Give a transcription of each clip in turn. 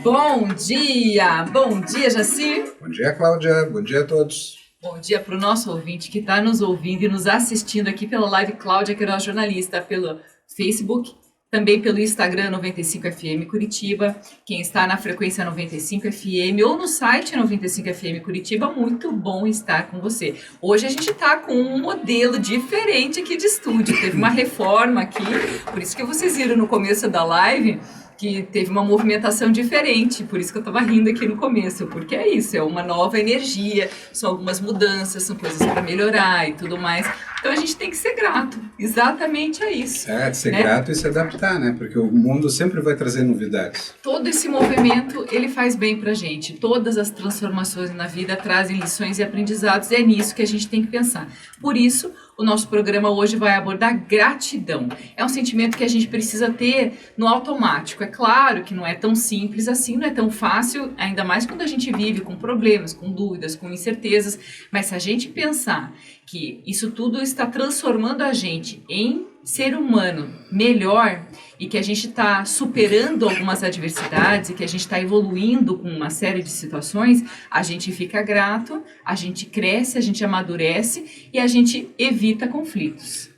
Bom dia, Jaci. Bom dia, Cláudia. Bom dia a todos. Bom dia para o nosso ouvinte que está nos ouvindo e nos assistindo aqui pela live Cláudia Queiroz Jornalista, pelo Facebook, também pelo Instagram 95FM Curitiba. Quem está na frequência 95FM ou no site 95FM Curitiba, muito bom estar com você. Hoje a gente está com um modelo diferente aqui de estúdio. Teve uma reforma aqui, por isso que vocês viram no começo da live que teve uma movimentação diferente, por isso que eu estava rindo aqui no começo, porque é isso, é uma nova energia, são algumas mudanças, são coisas para melhorar e tudo mais. Então a gente tem que ser grato, exatamente a isso. De ser grato e se adaptar, né? Porque o mundo sempre vai trazer novidades. Todo esse movimento, ele faz bem pra gente. Todas as transformações na vida trazem lições e aprendizados, e é nisso que a gente tem que pensar. Por isso, o nosso programa hoje vai abordar gratidão. É um sentimento que a gente precisa ter no automático. É claro que não é tão simples assim, não é tão fácil, ainda mais quando a gente vive com problemas, com dúvidas, com incertezas. Mas se a gente pensar que isso tudo está transformando a gente em ser humano melhor e que a gente está superando algumas adversidades e que a gente está evoluindo com uma série de situações, a gente fica grato, a gente cresce, a gente amadurece e a gente evita conflitos.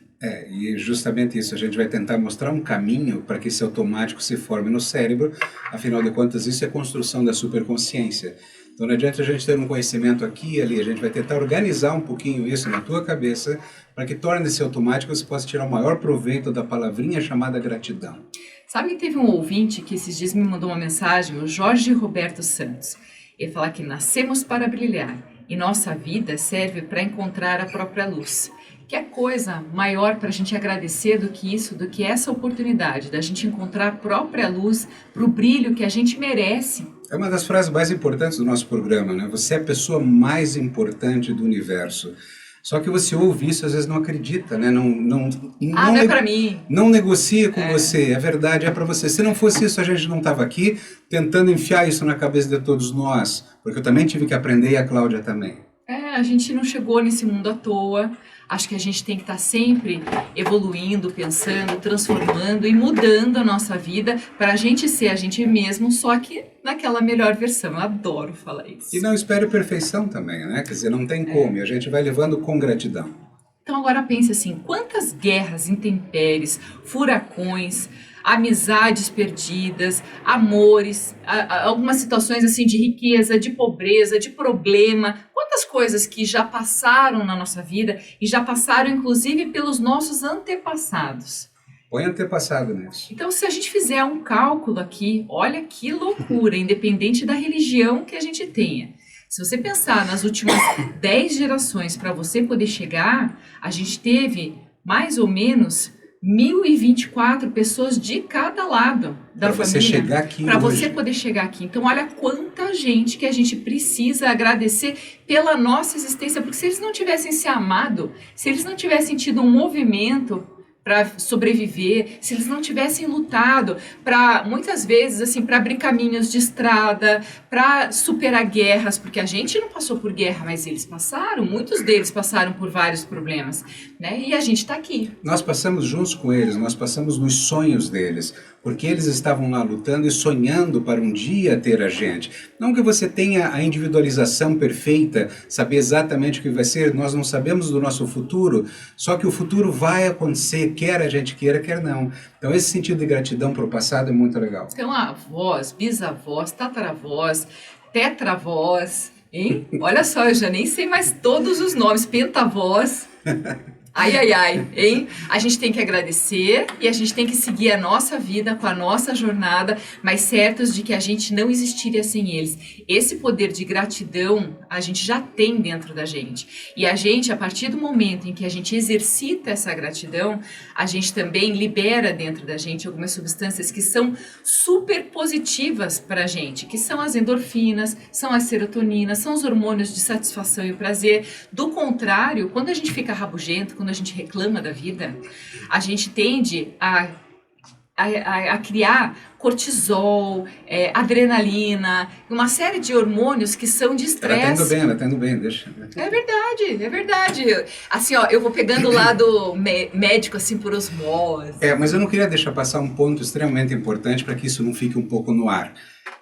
E justamente isso, a gente vai tentar mostrar um caminho para que esse automático se forme no cérebro, afinal de contas isso é a construção da superconsciência. Então não adianta a gente ter um conhecimento aqui e ali, a gente vai tentar organizar um pouquinho isso na tua cabeça para que torne esse automático você possa tirar o maior proveito da palavrinha chamada gratidão. Sabe que teve um ouvinte que esses dias me mandou uma mensagem, o Jorge Roberto Santos. Ele fala que nascemos para brilhar e nossa vida serve para encontrar a própria luz. Que coisa maior para a gente agradecer do que isso, do que essa oportunidade da gente encontrar a própria luz para o brilho que a gente merece. É uma das frases mais importantes do nosso programa, né? Você é a pessoa mais importante do universo. Só que você ouve isso, às vezes não acredita, né? Não é para mim. Não negocia com você, é verdade, é para você. Se não fosse isso, a gente não estava aqui tentando enfiar isso na cabeça de todos nós, porque eu também tive que aprender e a Cláudia também. A gente não chegou nesse mundo à toa. Acho que a gente tem que estar sempre evoluindo, pensando, transformando e mudando a nossa vida para a gente ser a gente mesmo, só que naquela melhor versão. Eu adoro falar isso. E não espere perfeição também, né? Quer dizer, não tem como, e a gente vai levando com gratidão. Então agora pense assim, quantas guerras, intempéries, furacões, amizades perdidas, amores, algumas situações assim de riqueza, de pobreza, de problema, quantas coisas que já passaram na nossa vida e já passaram inclusive pelos nossos antepassados. Põe antepassado nisso. Então se a gente fizer um cálculo aqui, olha que loucura, independente da religião que a gente tenha. Se você pensar nas últimas 10 gerações para você poder chegar, a gente teve mais ou menos 1.024 pessoas de cada lado da família. Para você chegar aqui Para você poder chegar aqui. Então, olha quanta gente que a gente precisa agradecer pela nossa existência. Porque se eles não tivessem se amado, se eles não tivessem tido um movimento para sobreviver, se eles não tivessem lutado para, muitas vezes, assim, para abrir caminhos de estrada, para superar guerras, porque a gente não passou por guerra, mas eles passaram, muitos deles passaram por vários problemas, né? E a gente está aqui. Nós passamos juntos com eles, nós passamos nos sonhos deles, porque eles estavam lá lutando e sonhando para um dia ter a gente. Não que você tenha a individualização perfeita, saber exatamente o que vai ser, nós não sabemos do nosso futuro, só que o futuro vai acontecer, quer a gente queira, quer não. Então esse sentido de gratidão para o passado é muito legal. Então avós, bisavós, tataravós, tetravós, hein? Olha só, eu já nem sei mais todos os nomes, pentavós. Ai, hein? A gente tem que agradecer e a gente tem que seguir a nossa vida com a nossa jornada, mas certos de que a gente não existiria sem eles. Esse poder de gratidão a gente já tem dentro da gente. E a gente, a partir do momento em que a gente exercita essa gratidão, a gente também libera dentro da gente algumas substâncias que são super positivas para a gente, que são as endorfinas, são as serotoninas, são os hormônios de satisfação e prazer. Do contrário, quando a gente fica rabugento, quando a gente reclama da vida, a gente tende a criar cortisol, adrenalina, uma série de hormônios que são de estresse. Ela tá indo bem, deixa. É verdade. Assim, ó, eu vou pegando o lado médico, assim, por osmose. Mas eu não queria deixar passar um ponto extremamente importante para que isso não fique um pouco no ar.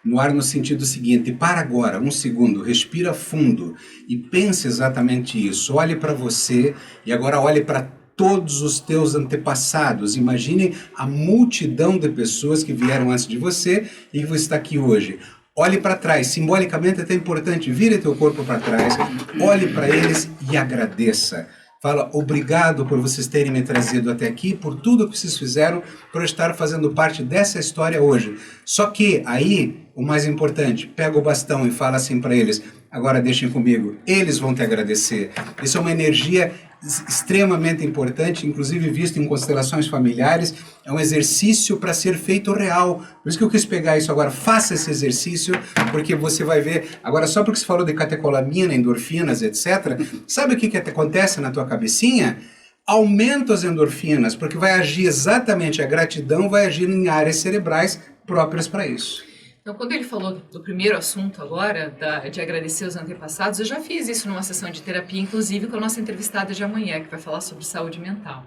No ar no sentido seguinte, para agora, um segundo, respira fundo e pense exatamente isso. Olhe para você e agora olhe para todos os teus antepassados. Imagine a multidão de pessoas que vieram antes de você e que você está aqui hoje. Olhe para trás, simbolicamente é até importante, vire teu corpo para trás, olhe para eles e agradeça. Fala, obrigado por vocês terem me trazido até aqui, por tudo que vocês fizeram, por eu estar fazendo parte dessa história hoje. Só que aí, o mais importante, pega o bastão e fala assim para eles, agora deixem comigo, eles vão te agradecer. Isso é uma energia extremamente importante, inclusive visto em constelações familiares, é um exercício para ser feito real. Por isso que eu quis pegar isso agora, faça esse exercício, porque você vai ver, agora só porque você falou de catecolamina, endorfinas, etc., sabe o que acontece na tua cabecinha? Aumenta as endorfinas, porque vai agir exatamente, a gratidão vai agir em áreas cerebrais próprias para isso. Então, quando ele falou do primeiro assunto agora, de agradecer os antepassados, eu já fiz isso numa sessão de terapia, inclusive com a nossa entrevistada de amanhã, que vai falar sobre saúde mental.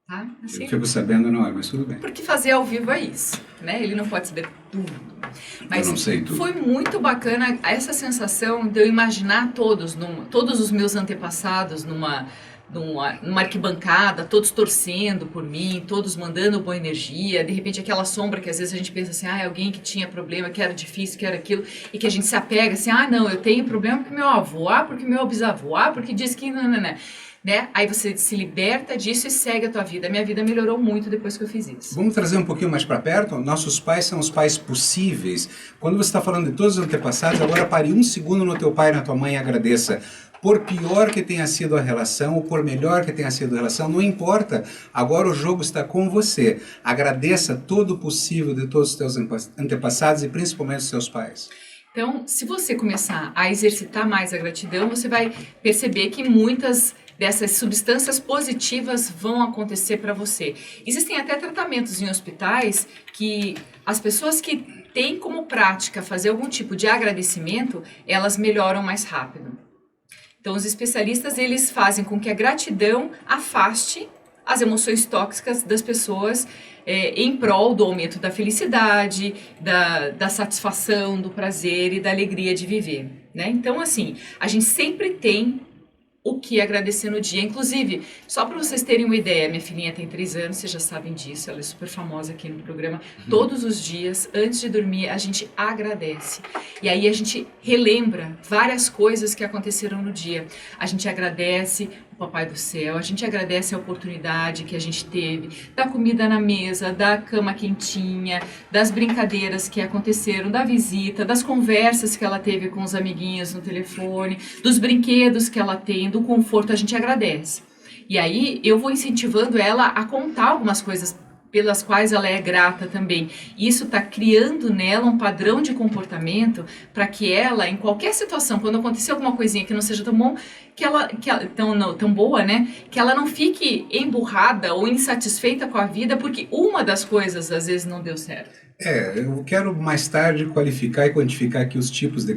Tá? Assim, eu fico sabendo na hora, mas tudo bem. Porque fazer ao vivo é isso, né? Ele não pode saber tudo. Mas eu não sei tudo. Foi muito bacana essa sensação de eu imaginar todos os meus antepassados numa arquibancada, todos torcendo por mim, todos mandando boa energia, de repente aquela sombra que às vezes a gente pensa assim, alguém que tinha problema, que era difícil, que era aquilo, e que a gente se apega assim, não, eu tenho problema porque meu avô, porque meu bisavô, porque disse que não, né? Aí você se liberta disso e segue a tua vida. A minha vida melhorou muito depois que eu fiz isso. Vamos trazer um pouquinho mais para perto? Nossos pais são os pais possíveis. Quando você está falando de todos os antepassados, agora pare um segundo no teu pai e na tua mãe e agradeça. Por pior que tenha sido a relação, ou por melhor que tenha sido a relação, não importa. Agora o jogo está com você. Agradeça todo o possível de todos os teus antepassados e principalmente os seus pais. Então, se você começar a exercitar mais a gratidão, você vai perceber que muitas dessas substâncias positivas vão acontecer para você. Existem até tratamentos em hospitais que as pessoas que têm como prática fazer algum tipo de agradecimento, elas melhoram mais rápido. Então, os especialistas, eles fazem com que a gratidão afaste as emoções tóxicas das pessoas em prol do aumento da felicidade, da satisfação, do prazer e da alegria de viver, né? Então, assim, a gente sempre tem o que agradecer no dia. Inclusive, só para vocês terem uma ideia, minha filhinha tem 3 anos, vocês já sabem disso, ela é super famosa aqui no programa. Todos os dias, antes de dormir, a gente agradece. E aí a gente relembra várias coisas que aconteceram no dia. A gente agradece o Papai do Céu, a gente agradece a oportunidade que a gente teve, da comida na mesa, da cama quentinha, das brincadeiras que aconteceram, da visita, das conversas que ela teve com os amiguinhos no telefone, dos brinquedos que ela tem, do conforto, a gente agradece. E aí eu vou incentivando ela a contar algumas coisas pelas quais ela é grata também. Isso está criando nela um padrão de comportamento para que ela, em qualquer situação, quando acontecer alguma coisinha que não seja tão bom, tão boa, né? Que ela não fique emburrada ou insatisfeita com a vida porque uma das coisas às vezes não deu certo. Eu quero mais tarde qualificar e quantificar aqui os tipos de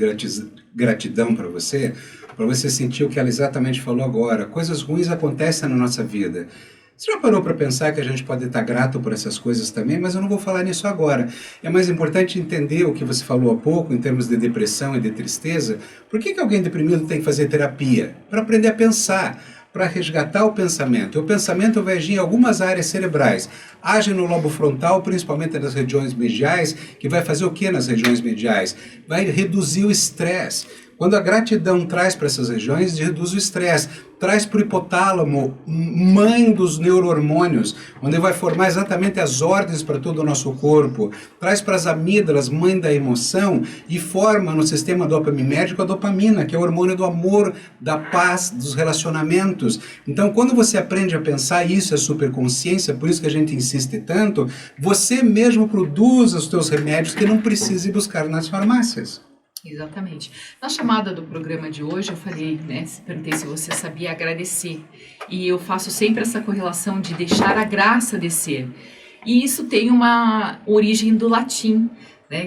gratidão para você sentir o que ela exatamente falou agora. Coisas ruins acontecem na nossa vida. Você já parou para pensar que a gente pode estar grato por essas coisas também? Mas eu não vou falar nisso agora. É mais importante entender o que você falou há pouco, em termos de depressão e de tristeza. Por que alguém deprimido tem que fazer terapia? Para aprender a pensar, para resgatar o pensamento. E o pensamento vai agir em algumas áreas cerebrais. Age no lobo frontal, principalmente nas regiões mediais, que vai fazer o que nas regiões mediais? Vai reduzir o estresse. Quando a gratidão traz para essas regiões, reduz o estresse, traz para o hipotálamo, mãe dos neurohormônios, onde vai formar exatamente as ordens para todo o nosso corpo, traz para as amígdalas, mãe da emoção, e forma no sistema dopaminérgico a dopamina, que é o hormônio do amor, da paz, dos relacionamentos. Então, quando você aprende a pensar, isso é superconsciência, por isso que a gente insiste tanto, você mesmo produz os teus remédios que não precisa ir buscar nas farmácias. Exatamente. Na chamada do programa de hoje eu falei, perguntei se você sabia agradecer. E eu faço sempre essa correlação de deixar a graça descer. E isso tem uma origem do latim,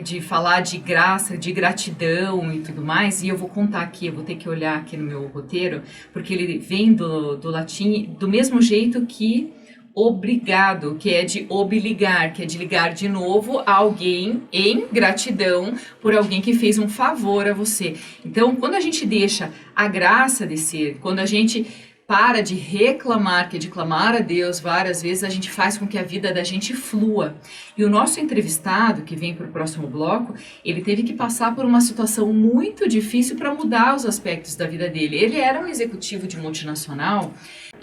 de falar de graça, de gratidão e tudo mais. E eu vou contar aqui, eu vou ter que olhar aqui no meu roteiro, porque ele vem do latim do mesmo jeito que obrigado, que é de obligar, que é de ligar de novo a alguém em gratidão por alguém que fez um favor a você. Então, quando a gente deixa a graça descer, quando a gente para de reclamar, que é de clamar a Deus várias vezes, a gente faz com que a vida da gente flua. E o nosso entrevistado, que vem para o próximo bloco, ele teve que passar por uma situação muito difícil para mudar os aspectos da vida dele. Ele era um executivo de multinacional,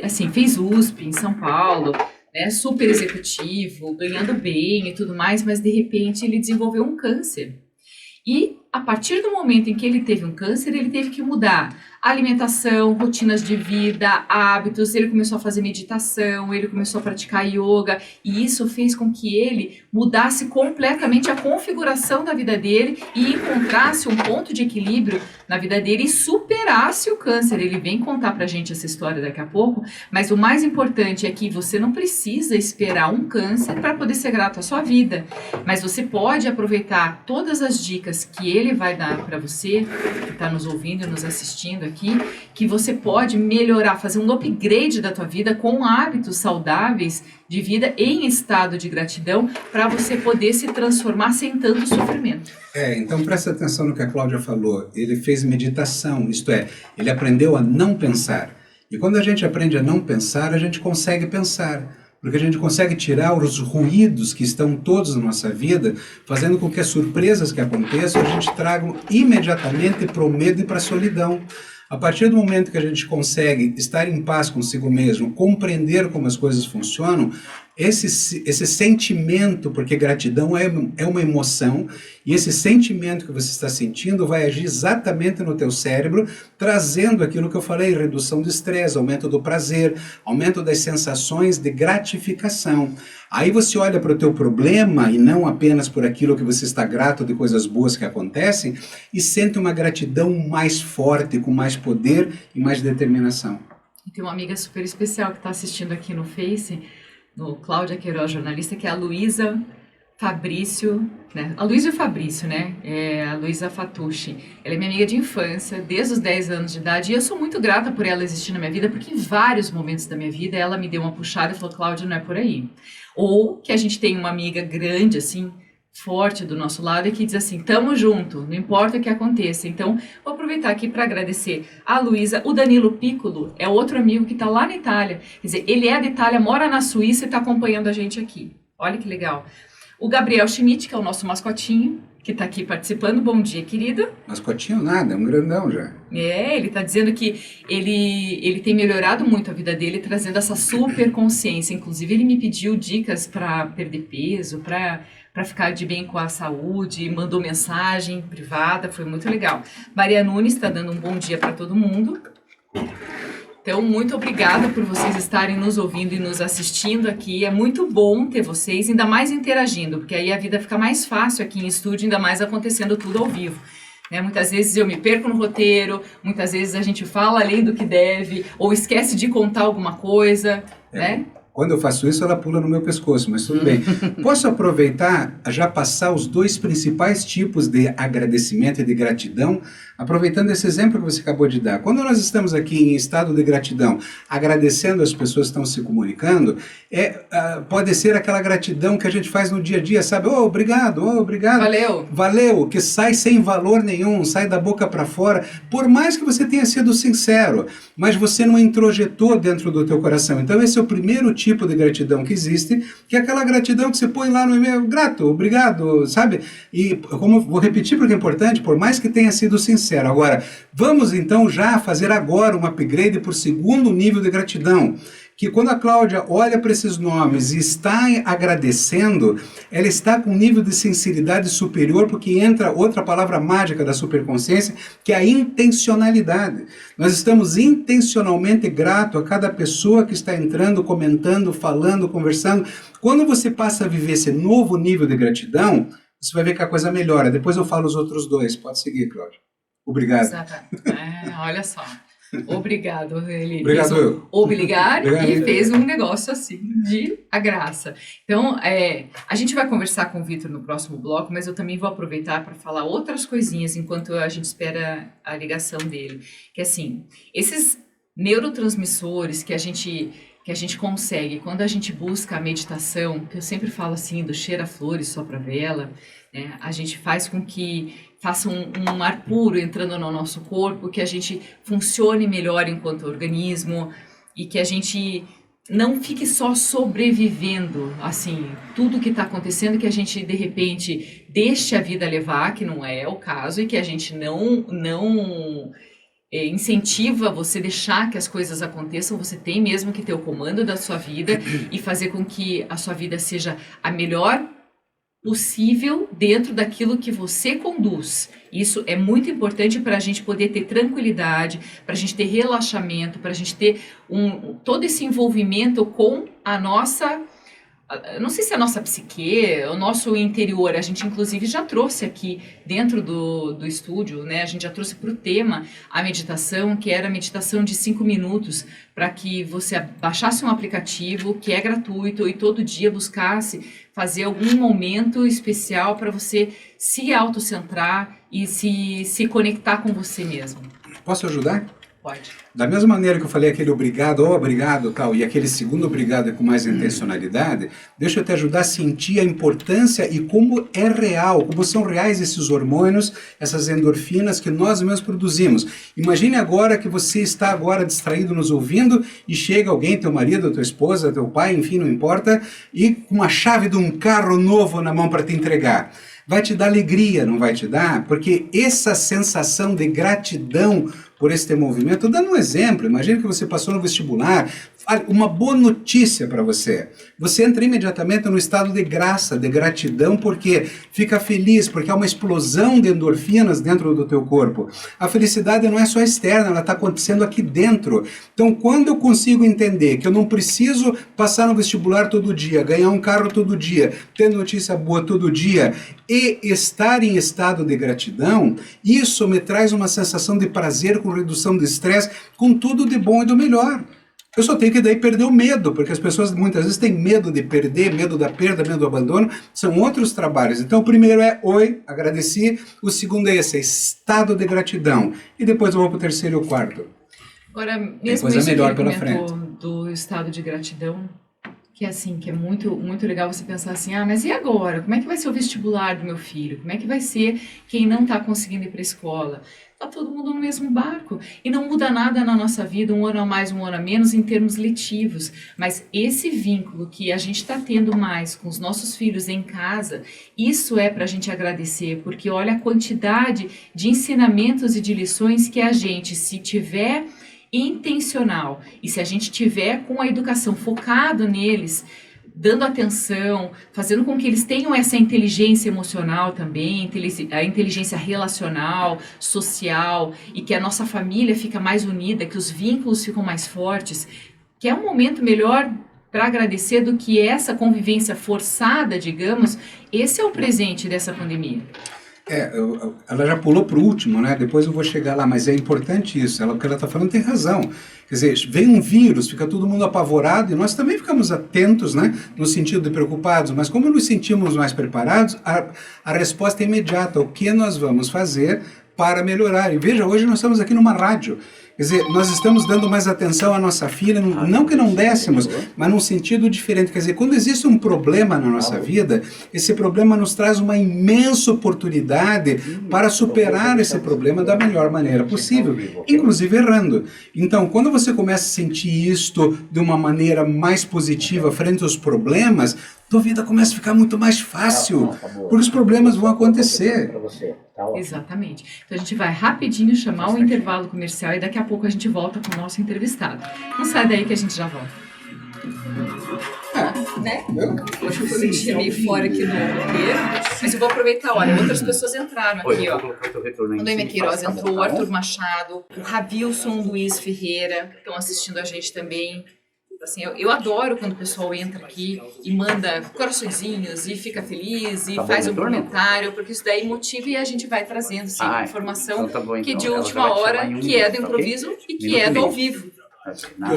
assim, fez USP em São Paulo, né, super executivo, ganhando bem e tudo mais, mas de repente ele desenvolveu um câncer. E a partir do momento em que ele teve um câncer, ele teve que mudar alimentação, rotinas de vida, hábitos, ele começou a fazer meditação, ele começou a praticar yoga, e isso fez com que ele mudasse completamente a configuração da vida dele e encontrasse um ponto de equilíbrio na vida dele e superasse o câncer. Ele vem contar pra gente essa história daqui a pouco, mas o mais importante é que você não precisa esperar um câncer para poder ser grato à sua vida, mas você pode aproveitar todas as dicas que ele vai dar para você, que está nos ouvindo e nos assistindo aqui, que você pode melhorar, fazer um upgrade da tua vida com hábitos saudáveis de vida em estado de gratidão para você poder se transformar sem tanto sofrimento. Então presta atenção no que a Cláudia falou. Ele fez meditação, isto é, ele aprendeu a não pensar. E quando a gente aprende a não pensar, a gente consegue pensar. Porque a gente consegue tirar os ruídos que estão todos na nossa vida, fazendo com que as surpresas que aconteçam, a gente traga imediatamente para o medo e para a solidão. A partir do momento que a gente consegue estar em paz consigo mesmo, compreender como as coisas funcionam, esse sentimento, porque gratidão é uma emoção, e esse sentimento que você está sentindo vai agir exatamente no teu cérebro, trazendo aquilo que eu falei, redução do estresse, aumento do prazer, aumento das sensações de gratificação. Aí você olha para o teu problema, e não apenas por aquilo que você está grato de coisas boas que acontecem, e sente uma gratidão mais forte, com mais poder e mais determinação. E tem uma amiga super especial que está assistindo aqui no Face, no Cláudia Queiroz, jornalista, que é a Luísa Fabrício, né? A Luísa Fabrício, né? É a Luísa Fatucci. Ela é minha amiga de infância, desde os 10 anos de idade, e eu sou muito grata por ela existir na minha vida, porque em vários momentos da minha vida ela me deu uma puxada e falou, Cláudia, não é por aí. Ou que a gente tem uma amiga grande, assim, forte do nosso lado e que diz assim, tamo junto, não importa o que aconteça. Então, vou aproveitar aqui para agradecer a Luísa. O Danilo Piccolo é outro amigo que está lá na Itália. Quer dizer, ele é da Itália, mora na Suíça e está acompanhando a gente aqui. Olha que legal. O Gabriel Schmidt, que é o nosso mascotinho, que está aqui participando. Bom dia, querido. Mascotinho nada, é um grandão já. Ele está dizendo que ele tem melhorado muito a vida dele, trazendo essa super consciência. Inclusive, ele me pediu dicas para perder peso, para ficar de bem com a saúde, mandou mensagem privada, foi muito legal. Maria Nunes está dando um bom dia para todo mundo. Então, muito obrigada por vocês estarem nos ouvindo e nos assistindo aqui. É muito bom ter vocês, ainda mais interagindo, porque aí a vida fica mais fácil aqui em estúdio, ainda mais acontecendo tudo ao vivo. Né? Muitas vezes eu me perco no roteiro, muitas vezes a gente fala além do que deve, ou esquece de contar alguma coisa, né? Quando eu faço isso, ela pula no meu pescoço, mas tudo bem. Posso aproveitar, já passar os dois principais tipos de agradecimento e de gratidão, aproveitando esse exemplo que você acabou de dar. Quando nós estamos aqui em estado de gratidão, agradecendo as pessoas que estão se comunicando, pode ser aquela gratidão que a gente faz no dia a dia, sabe? Oh, obrigado, Valeu. Valeu, que sai sem valor nenhum, sai da boca para fora, por mais que você tenha sido sincero, mas você não introjetou dentro do teu coração. Então esse é o primeiro tipo de gratidão que existe, que é aquela gratidão que você põe lá no e-mail, grato, obrigado, sabe? E como vou repetir porque é importante, por mais que tenha sido sincero. Agora, vamos então já fazer agora um upgrade por segundo nível de gratidão, que quando a Cláudia olha para esses nomes e está agradecendo, ela está com um nível de sinceridade superior, porque entra outra palavra mágica da superconsciência, que é a intencionalidade. Nós estamos intencionalmente gratos a cada pessoa que está entrando, comentando, falando, conversando. Quando você passa a viver esse novo nível de gratidão, você vai ver que a coisa melhora. Depois eu falo os outros dois. Pode seguir, Cláudia. Obrigado. Exatamente. Olha só. Obrigado. Ele Obrigado. fez obrigar Obrigado. E fez um negócio assim de a graça. Então, a gente vai conversar com o Vitor no próximo bloco, mas eu também vou aproveitar para falar outras coisinhas enquanto a gente espera a ligação dele. Que assim, esses neurotransmissores que a gente que a gente consegue, quando a gente busca a meditação, que eu sempre falo assim, do cheira flores, sopra vela, né? A gente faz com que faça um ar puro entrando no nosso corpo, que a gente funcione melhor enquanto organismo e que a gente não fique só sobrevivendo, assim, tudo que está acontecendo, que a gente, de repente, deixe a vida levar, que não é o caso, e que a gente não incentiva você deixar que as coisas aconteçam, você tem mesmo que ter o comando da sua vida e fazer com que a sua vida seja a melhor possível dentro daquilo que você conduz. Isso é muito importante para a gente poder ter tranquilidade, para a gente ter relaxamento, para a gente ter todo esse envolvimento com a nossa, não sei se é a nossa psique, o nosso interior. A gente inclusive já trouxe aqui dentro do estúdio, né? A gente já trouxe para o tema a meditação, que era a meditação de 5 minutos, para que você baixasse um aplicativo que é gratuito e todo dia buscasse fazer algum momento especial para você se autocentrar e se conectar com você mesmo. Posso ajudar? Pode. Da mesma maneira que eu falei aquele obrigado, obrigado, tal, e aquele segundo obrigado é com mais intencionalidade, deixa eu te ajudar a sentir a importância e como é real, como são reais esses hormônios, essas endorfinas que nós mesmos produzimos. Imagine agora que você está agora distraído nos ouvindo e chega alguém, teu marido, tua esposa, teu pai, enfim, não importa, e com uma chave de um carro novo na mão para te entregar. Vai te dar alegria, não vai te dar? Porque essa sensação de gratidão por esse teu movimento, dando um exemplo, imagine que você passou no vestibular, uma boa notícia para você. Você entra imediatamente no estado de graça, de gratidão, porque fica feliz, porque há uma explosão de endorfinas dentro do teu corpo. A felicidade não é só externa, ela está acontecendo aqui dentro. Então, quando eu consigo entender que eu não preciso passar no vestibular todo dia, ganhar um carro todo dia, ter notícia boa todo dia e estar em estado de gratidão, isso me traz uma sensação de prazer, com redução de estresse, com tudo de bom e do melhor. Eu só tenho que daí perder o medo, porque as pessoas muitas vezes têm medo de perder, medo da perda, medo do abandono, são outros trabalhos. Então o primeiro é oi, agradeci, o segundo é esse, estado de gratidão, e depois eu vou para o terceiro e o quarto. Agora, mesmo isso melhor que pela ele comentou do estado de gratidão, que é assim, que é muito, muito legal você pensar assim, mas e agora? Como é que vai ser o vestibular do meu filho? Como é que vai ser quem não está conseguindo ir para a escola? Está todo mundo no mesmo barco. E não muda nada na nossa vida, um ano a mais, um ano a menos, em termos letivos. Mas esse vínculo que a gente está tendo mais com os nossos filhos em casa, isso é para a gente agradecer, porque olha a quantidade de ensinamentos e de lições que a gente, se tiver intencional e se a gente tiver com a educação focado neles, dando atenção, fazendo com que eles tenham essa inteligência emocional também, a inteligência relacional, social, e que a nossa família fica mais unida, que os vínculos ficam mais fortes, que é um momento melhor para agradecer do que essa convivência forçada, digamos. Esse é o presente dessa pandemia. Ela já pulou para o último, né? Depois eu vou chegar lá, mas é importante isso. O que ela está falando tem razão. Quer dizer, vem um vírus, fica todo mundo apavorado e nós também ficamos atentos, né? No sentido de preocupados, mas como nos sentimos mais preparados, a resposta é imediata. O que nós vamos fazer para melhorar? E veja, hoje nós estamos aqui numa rádio. Quer dizer, nós estamos dando mais atenção à nossa filha, não que não dessemos, mas num sentido diferente. Quer dizer, quando existe um problema na nossa vida, esse problema nos traz uma imensa oportunidade para superar esse problema da melhor maneira possível, inclusive errando. Então, quando você começa a sentir isto de uma maneira mais positiva frente aos problemas, tua vida começa a ficar muito mais fácil, porque os problemas vão acontecer. Exatamente. Então a gente vai rapidinho chamar o intervalo comercial e daqui a pouco a gente volta com o nosso entrevistado. Não sai daí que a gente já volta. Né? Hoje eu fui meio fora aqui no roteiro, mas eu vou aproveitar, olha, outras pessoas entraram aqui, ó. O Noemi Queiroz entrou, o Arthur Machado, o Ravilson Luiz Ferreira, que estão assistindo a gente também. Assim, eu adoro quando o pessoal entra aqui e manda coraçõezinhos e fica feliz e faz um comentário, porque isso daí motiva e a gente vai trazendo informação que é de última hora, que é do improviso e que é do ao vivo. E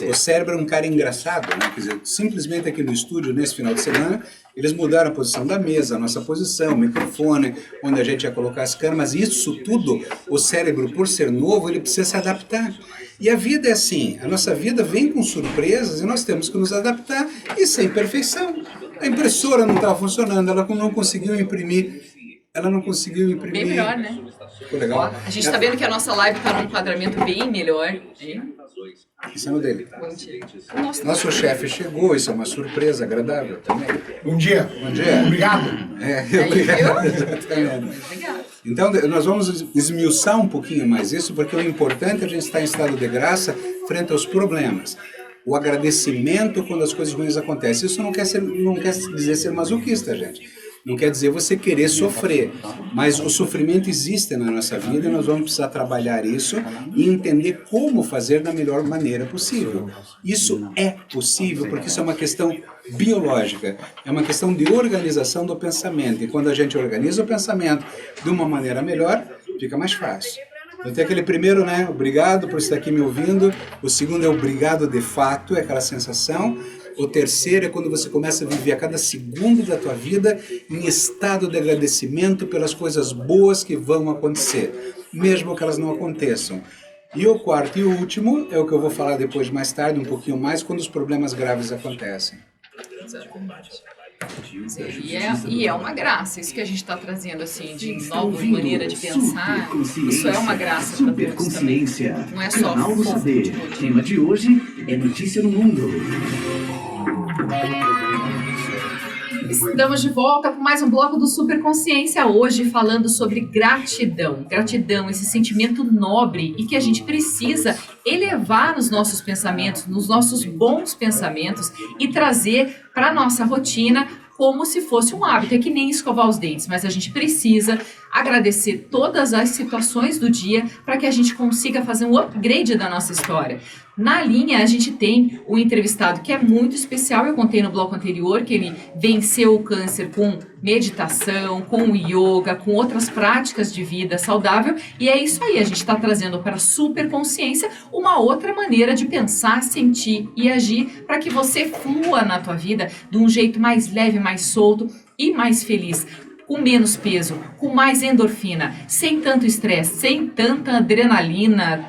o cérebro é um cara engraçado, né? Quer dizer, simplesmente aqui no estúdio, nesse final de semana, eles mudaram a posição da mesa, a nossa posição, o microfone, onde a gente ia colocar as câmeras. Isso tudo, o cérebro, por ser novo, ele precisa se adaptar. E a vida é assim, a nossa vida vem com surpresas e nós temos que nos adaptar e sem perfeição. A impressora não estava funcionando, ela não conseguiu imprimir. Bem melhor, né? Ficou legal. Ó, a gente está vendo que a nossa live está num enquadramento bem melhor. Isso é no dele. Nosso chefe chegou, isso é uma surpresa agradável também. Bom dia. Bom dia. Obrigado. Obrigado. Então, nós vamos esmiuçar um pouquinho mais isso, porque o importante é a gente estar em estado de graça frente aos problemas. O agradecimento quando as coisas ruins acontecem. Isso não quer dizer ser masoquista, gente. Não quer dizer você querer sofrer, mas o sofrimento existe na nossa vida e nós vamos precisar trabalhar isso e entender como fazer da melhor maneira possível. Isso é possível porque isso é uma questão biológica, é uma questão de organização do pensamento. E quando a gente organiza o pensamento de uma maneira melhor, fica mais fácil. Então tem aquele primeiro, né? Obrigado por estar aqui me ouvindo. O segundo é obrigado de fato, é aquela sensação. O terceiro é quando você começa a viver a cada segundo da tua vida em estado de agradecimento pelas coisas boas que vão acontecer, mesmo que elas não aconteçam. E o quarto e o último é o que eu vou falar depois, mais tarde, um pouquinho mais, quando os problemas graves acontecem. E é uma graça, isso que a gente está trazendo assim, de nova maneira de pensar, isso é uma graça para todos também. Não é só o tema de hoje é Notícia no Mundo. Estamos de volta com mais um bloco do Superconsciência, hoje falando sobre gratidão. Gratidão, esse sentimento nobre e que a gente precisa elevar nos nossos pensamentos, nos nossos bons pensamentos e trazer para a nossa rotina como se fosse um hábito. É que nem escovar os dentes, mas a gente precisa agradecer todas as situações do dia para que a gente consiga fazer um upgrade da nossa história. Na linha, a gente tem um entrevistado que é muito especial. Eu contei no bloco anterior que ele venceu o câncer com meditação, com yoga, com outras práticas de vida saudável. E é isso aí, a gente está trazendo para a superconsciência uma outra maneira de pensar, sentir e agir para que você flua na tua vida de um jeito mais leve, mais solto e mais feliz. Com menos peso, com mais endorfina, sem tanto estresse, sem tanta adrenalina,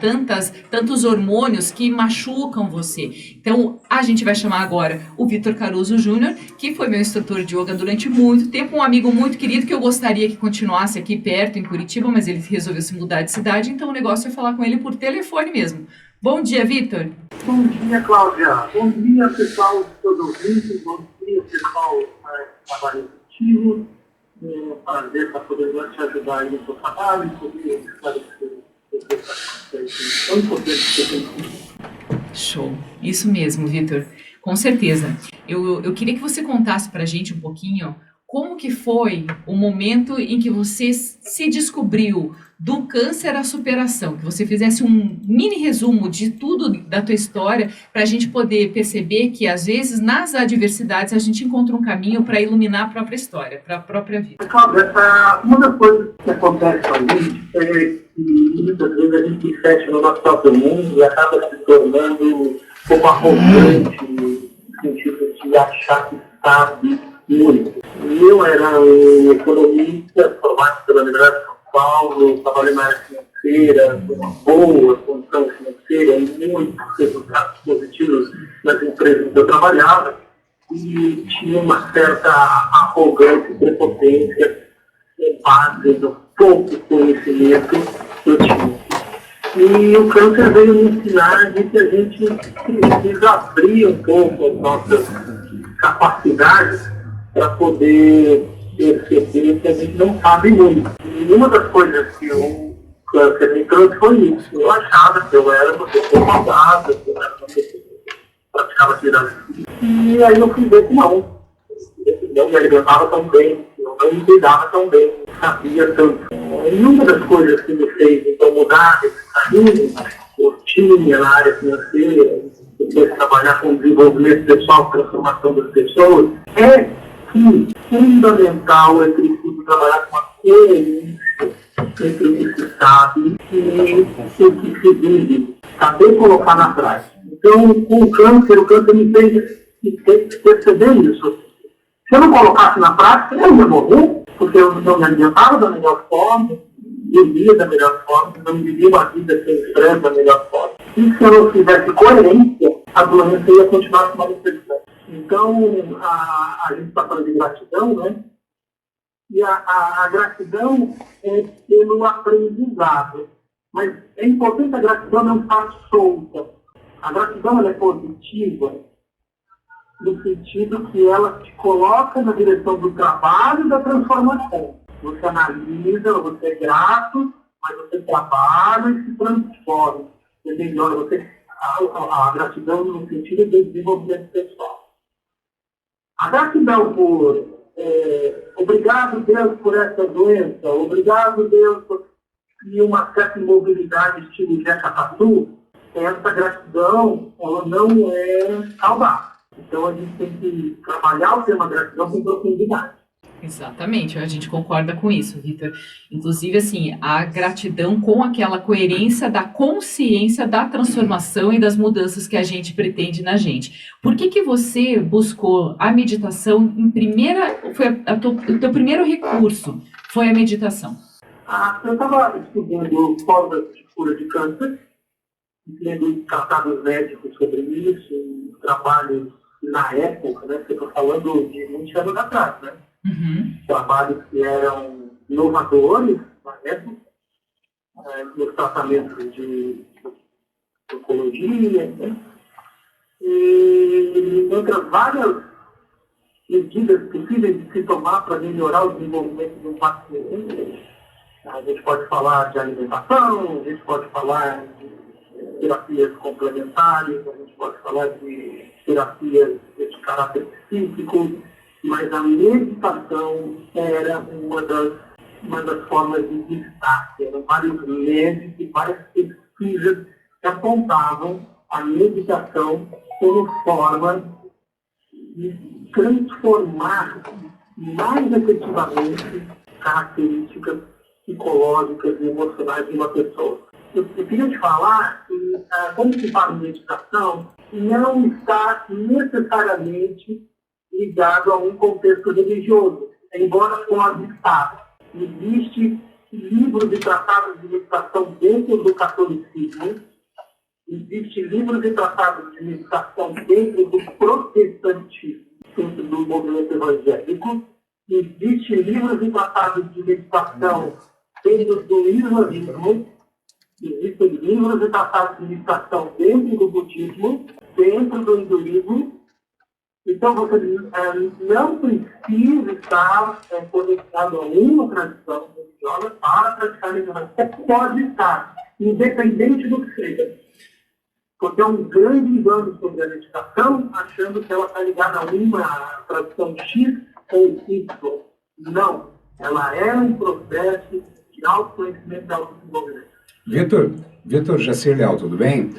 tantos hormônios que machucam você. Então, a gente vai chamar agora o Vitor Caruso Júnior, que foi meu instrutor de yoga durante muito tempo, um amigo muito querido que eu gostaria que continuasse aqui perto, em Curitiba, mas ele resolveu se mudar de cidade, então o negócio é falar com ele por telefone mesmo. Bom dia, Vitor. Bom dia, Cláudia. Bom dia, pessoal de todos os ouvintes. Bom dia, pessoal do trabalho efetivo. É um prazer estar podendo te ajudar aí no seu trabalho, poder esclarecer tão importante que eu tenho. Show, isso mesmo, Vitor, com certeza. Eu queria que você contasse pra gente um pouquinho como que foi o momento em que você se descobriu do câncer à superação, que você fizesse um mini resumo de tudo da tua história para a gente poder perceber que às vezes nas adversidades a gente encontra um caminho para iluminar a própria história, para a própria vida. Cláudia, uma das coisas que acontece com a gente é que muitas vezes a gente se fecha no nosso próprio mundo e acaba se tornando um pouco arrogante no sentido de achar que sabe muito. Eu era um economista formado pela Universidade de São Paulo, trabalhei na área financeira, uma boa condição financeira, muitos resultados positivos nas empresas que eu trabalhava, e tinha uma certa arrogância e prepotência em base do pouco conhecimento que eu tinha. E o câncer veio me ensinar de que a gente precisa abrir um pouco as nossas capacidades para poder perceber que a gente não sabe muito. E uma das coisas que o câncer me trouxe foi isso. Eu achava que eu era uma pessoa saudável, que eu era uma pessoa que praticava atividade física. E aí eu fui ver que não. Eu não me alimentava tão bem, eu não me cuidava tão bem, não sabia tanto. E uma das coisas que me fez então mudar esse caminho, eu tinha na área financeira, depois de trabalhar com desenvolvimento pessoal, transformação das pessoas, é que fundamental é preciso trabalhar com a coerência entre o que se sabe e o que se vive. saber colocar na prática. Então, com o câncer me fez perceber isso. Se eu não colocasse na prática, eu ia morrer, porque eu não me alimentava da melhor forma, vivia da melhor forma, não vivia uma vida sem estresse da melhor forma. E se eu não tivesse coerência, a doença ia continuar se manifestando. Então, a gente está falando de gratidão, né? E a gratidão é pelo aprendizado. Mas é importante a gratidão não estar solta. A gratidão ela é positiva, no sentido que ela te coloca na direção do trabalho e da transformação. Você analisa, você é grato, mas você trabalha e se transforma. Você melhora, a gratidão no sentido de desenvolvimento pessoal. A gratidão por obrigado, Deus, por essa doença, obrigado, Deus, por uma certa imobilidade estilo Jeca Tatu, essa gratidão ela não é saudável. Então a gente tem que trabalhar o tema gratidão com profundidade. Exatamente, a gente concorda com isso, Vitor. Inclusive, assim, a gratidão com aquela coerência da consciência da transformação e das mudanças que a gente pretende na gente. Por que você buscou a meditação em primeira... o teu primeiro recurso foi a meditação? Eu estava estudando formas de cura de câncer, lendo tratados médicos sobre isso, trabalhos na época, né? Você está falando de muitos anos atrás, né? Uhum. Trabalhos que eram inovadores na época, nos tratamentos de oncologia, né? E entre as várias medidas possíveis de se tomar para melhorar o desenvolvimento de um paciente, a gente pode falar de alimentação, a gente pode falar de terapias complementares, a gente pode falar de terapias de caráter psíquico, mas a meditação era uma das formas de destaque. Eram vários médicos e várias pesquisas que apontavam a meditação como forma de transformar mais efetivamente características psicológicas e emocionais de uma pessoa. Eu queria te falar que, quando se fala em meditação, não está necessariamente ligado a um contexto religioso, embora pode estar. Existe livros e tratados de meditação dentro do catolicismo, existe livros e tratados de meditação dentro do protestantismo, dentro do movimento evangélico, existe livros e tratados de meditação dentro do islamismo, existem livros e tratados de meditação dentro do budismo, dentro do hinduísmo. Então, você não precisa estar conectado a uma tradição religiosa para praticar a meditação. Você pode estar, independente do que seja. Porque é um grande engano sobre a meditação, achando que ela está ligada a uma tradição X ou Y. Não. Ela é um processo de autoconhecimento e autodesenvolvimento. Vitor Jacir Leal, tudo bem?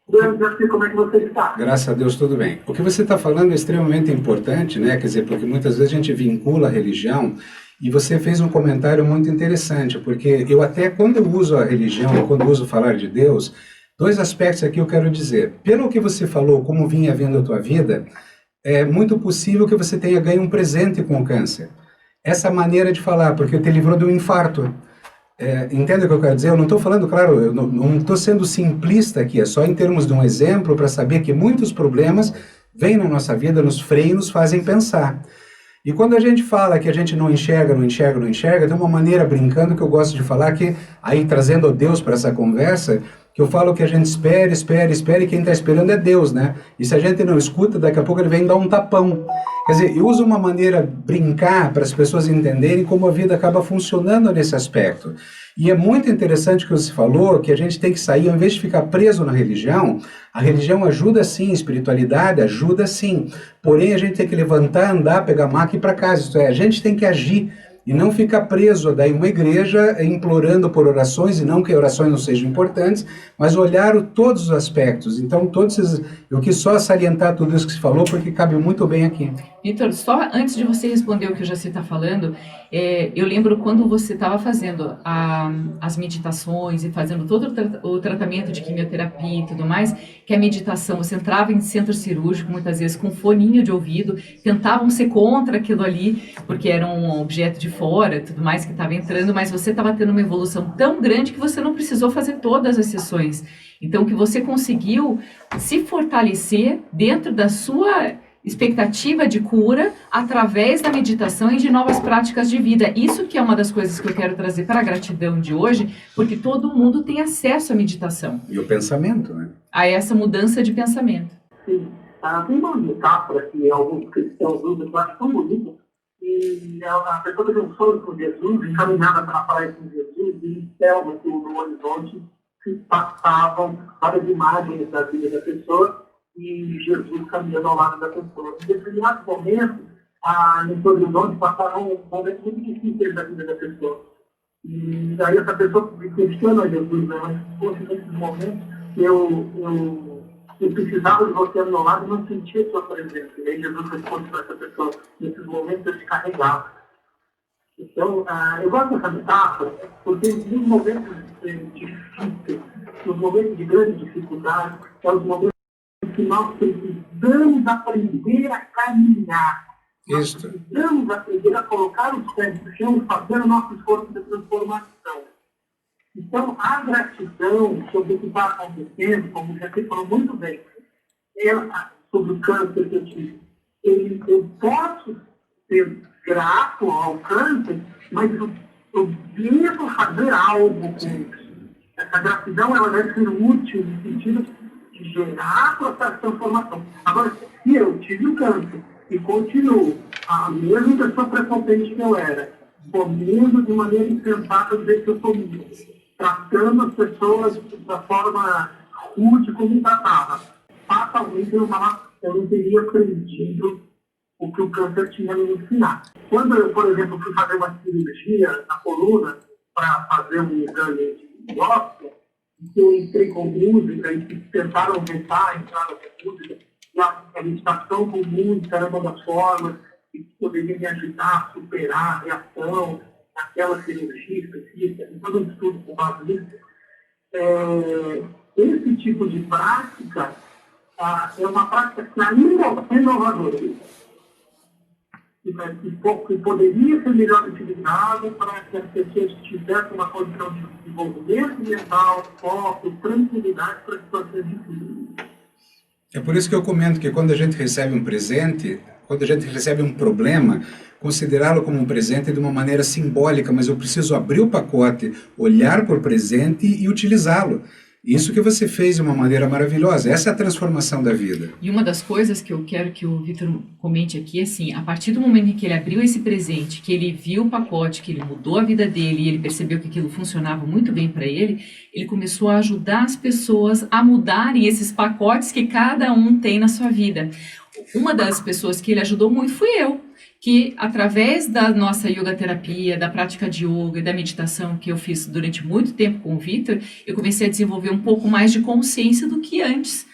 Jacir, como é que você está? Graças a Deus, tudo bem. O que você está falando é extremamente importante, né? Quer dizer, porque muitas vezes a gente vincula a religião, e você fez um comentário muito interessante, porque eu até, quando eu uso a religião, quando eu uso falar de Deus, dois aspectos aqui eu quero dizer. Pelo que você falou, como vinha vendo a tua vida, é muito possível que você tenha ganho um presente com o câncer. Essa maneira de falar, porque te livrou de um infarto. Entende o que eu quero dizer? Eu não estou falando, claro, eu não estou sendo simplista aqui, é só em termos de um exemplo para saber que muitos problemas vêm na nossa vida, nos freios, nos fazem pensar. E quando a gente fala que a gente não enxerga, tem uma maneira brincando que eu gosto de falar que, aí trazendo Deus para essa conversa, que eu falo que a gente espera, e quem está esperando é Deus, né? E se a gente não escuta, daqui a pouco ele vem dar um tapão. Quer dizer, eu uso uma maneira brincar para as pessoas entenderem como a vida acaba funcionando nesse aspecto. E é muito interessante o que você falou, que a gente tem que sair, ao invés de ficar preso na religião, a religião ajuda sim, a espiritualidade ajuda sim, porém a gente tem que levantar, andar, pegar a maca e ir para casa, isto é, a gente tem que agir. e não ficar preso a daí uma igreja implorando por orações, e não que orações não sejam importantes, mas olhar todos os aspectos. Então, eu quis só salientar tudo isso que se falou, porque cabe muito bem aqui. Vitor, só antes de você responder o que o Jaci está falando, eu lembro quando você estava fazendo as meditações e fazendo todo o tratamento de quimioterapia e tudo mais, que a meditação, você entrava em centro cirúrgico, muitas vezes com foninho de ouvido, tentavam ser contra aquilo ali, porque era um objeto de fora, tudo mais que estava entrando, mas você estava tendo uma evolução tão grande que você não precisou fazer todas as sessões. Então, que você conseguiu se fortalecer dentro da sua expectativa de cura através da meditação e de novas práticas de vida. Isso que é uma das coisas que eu quero trazer para a gratidão de hoje, porque todo mundo tem acesso à meditação. E o pensamento, né? A essa mudança de pensamento. Sim. Tem uma metáfora que alguns cristãos usam, que eu acho tão bonita, e a pessoa teve um sonho com Jesus, encaminhada para a praia com Jesus, e em céu, no horizonte, se passavam várias imagens da vida da pessoa, e Jesus caminhando ao lado da pessoa. Em determinados momentos, nesse horizonte passaram momentos muito difíceis da vida da pessoa. E aí essa pessoa questiona a Jesus, né? Mas, poxa, nesses momentos, eu precisava de você ao meu lado e não sentia sua presença. E aí Jesus responde para essa pessoa, nesses momentos eu te carregava. Então, eu gosto dessa metáfora, porque nos momentos difíceis, nos momentos de grande dificuldade, é os momentos que nós precisamos aprender a caminhar. Isso. Nós precisamos aprender a colocar os pés no chão e fazer o nosso esforço de transformação. Então, a gratidão sobre o que está acontecendo, como você falou muito bem, sobre o câncer que eu tive, eu posso ser grato ao câncer, mas eu devo fazer algo com isso. Essa gratidão ela deve ser útil no sentido de gerar processo de transformação. Agora, se eu tive o câncer e continuo a mesma pessoa prepotente que eu era, comendo de maneira insensata do jeito que eu comia, tratando as pessoas da forma rude como tratava, fatalmente eu não teria aprendido o que o câncer tinha me ensinar. Quando eu, por exemplo, fui fazer uma cirurgia na coluna para fazer um exame de biópsia, eu entrei com música e tentaram aumentar a entrada com música, e a meditação com música era uma das formas que poderia me ajudar a superar a reação naquela cirurgia específica, em todo um estudo com base nisso. Esse tipo de prática é uma prática que ainda é inovadora, que poderia ser melhor utilizado para que as pessoas tivessem uma condição de desenvolvimento mental, foco, tranquilidade para situações difíceis. É por isso que eu comento que quando a gente recebe um presente, quando a gente recebe um problema, considerá-lo como um presente de uma maneira simbólica, mas eu preciso abrir o pacote, olhar para o presente e utilizá-lo. Isso que você fez de uma maneira maravilhosa. Essa é a transformação da vida. E uma das coisas que eu quero que o Vitor comente aqui é assim, a partir do momento em que ele abriu esse presente, que ele viu o pacote, que ele mudou a vida dele e ele percebeu que aquilo funcionava muito bem para ele, ele começou a ajudar as pessoas a mudarem esses pacotes que cada um tem na sua vida. Uma das pessoas que ele ajudou muito fui eu, que através da nossa yoga terapia, da prática de yoga e da meditação que eu fiz durante muito tempo com o Vitor, eu comecei a desenvolver um pouco mais de consciência do que antes.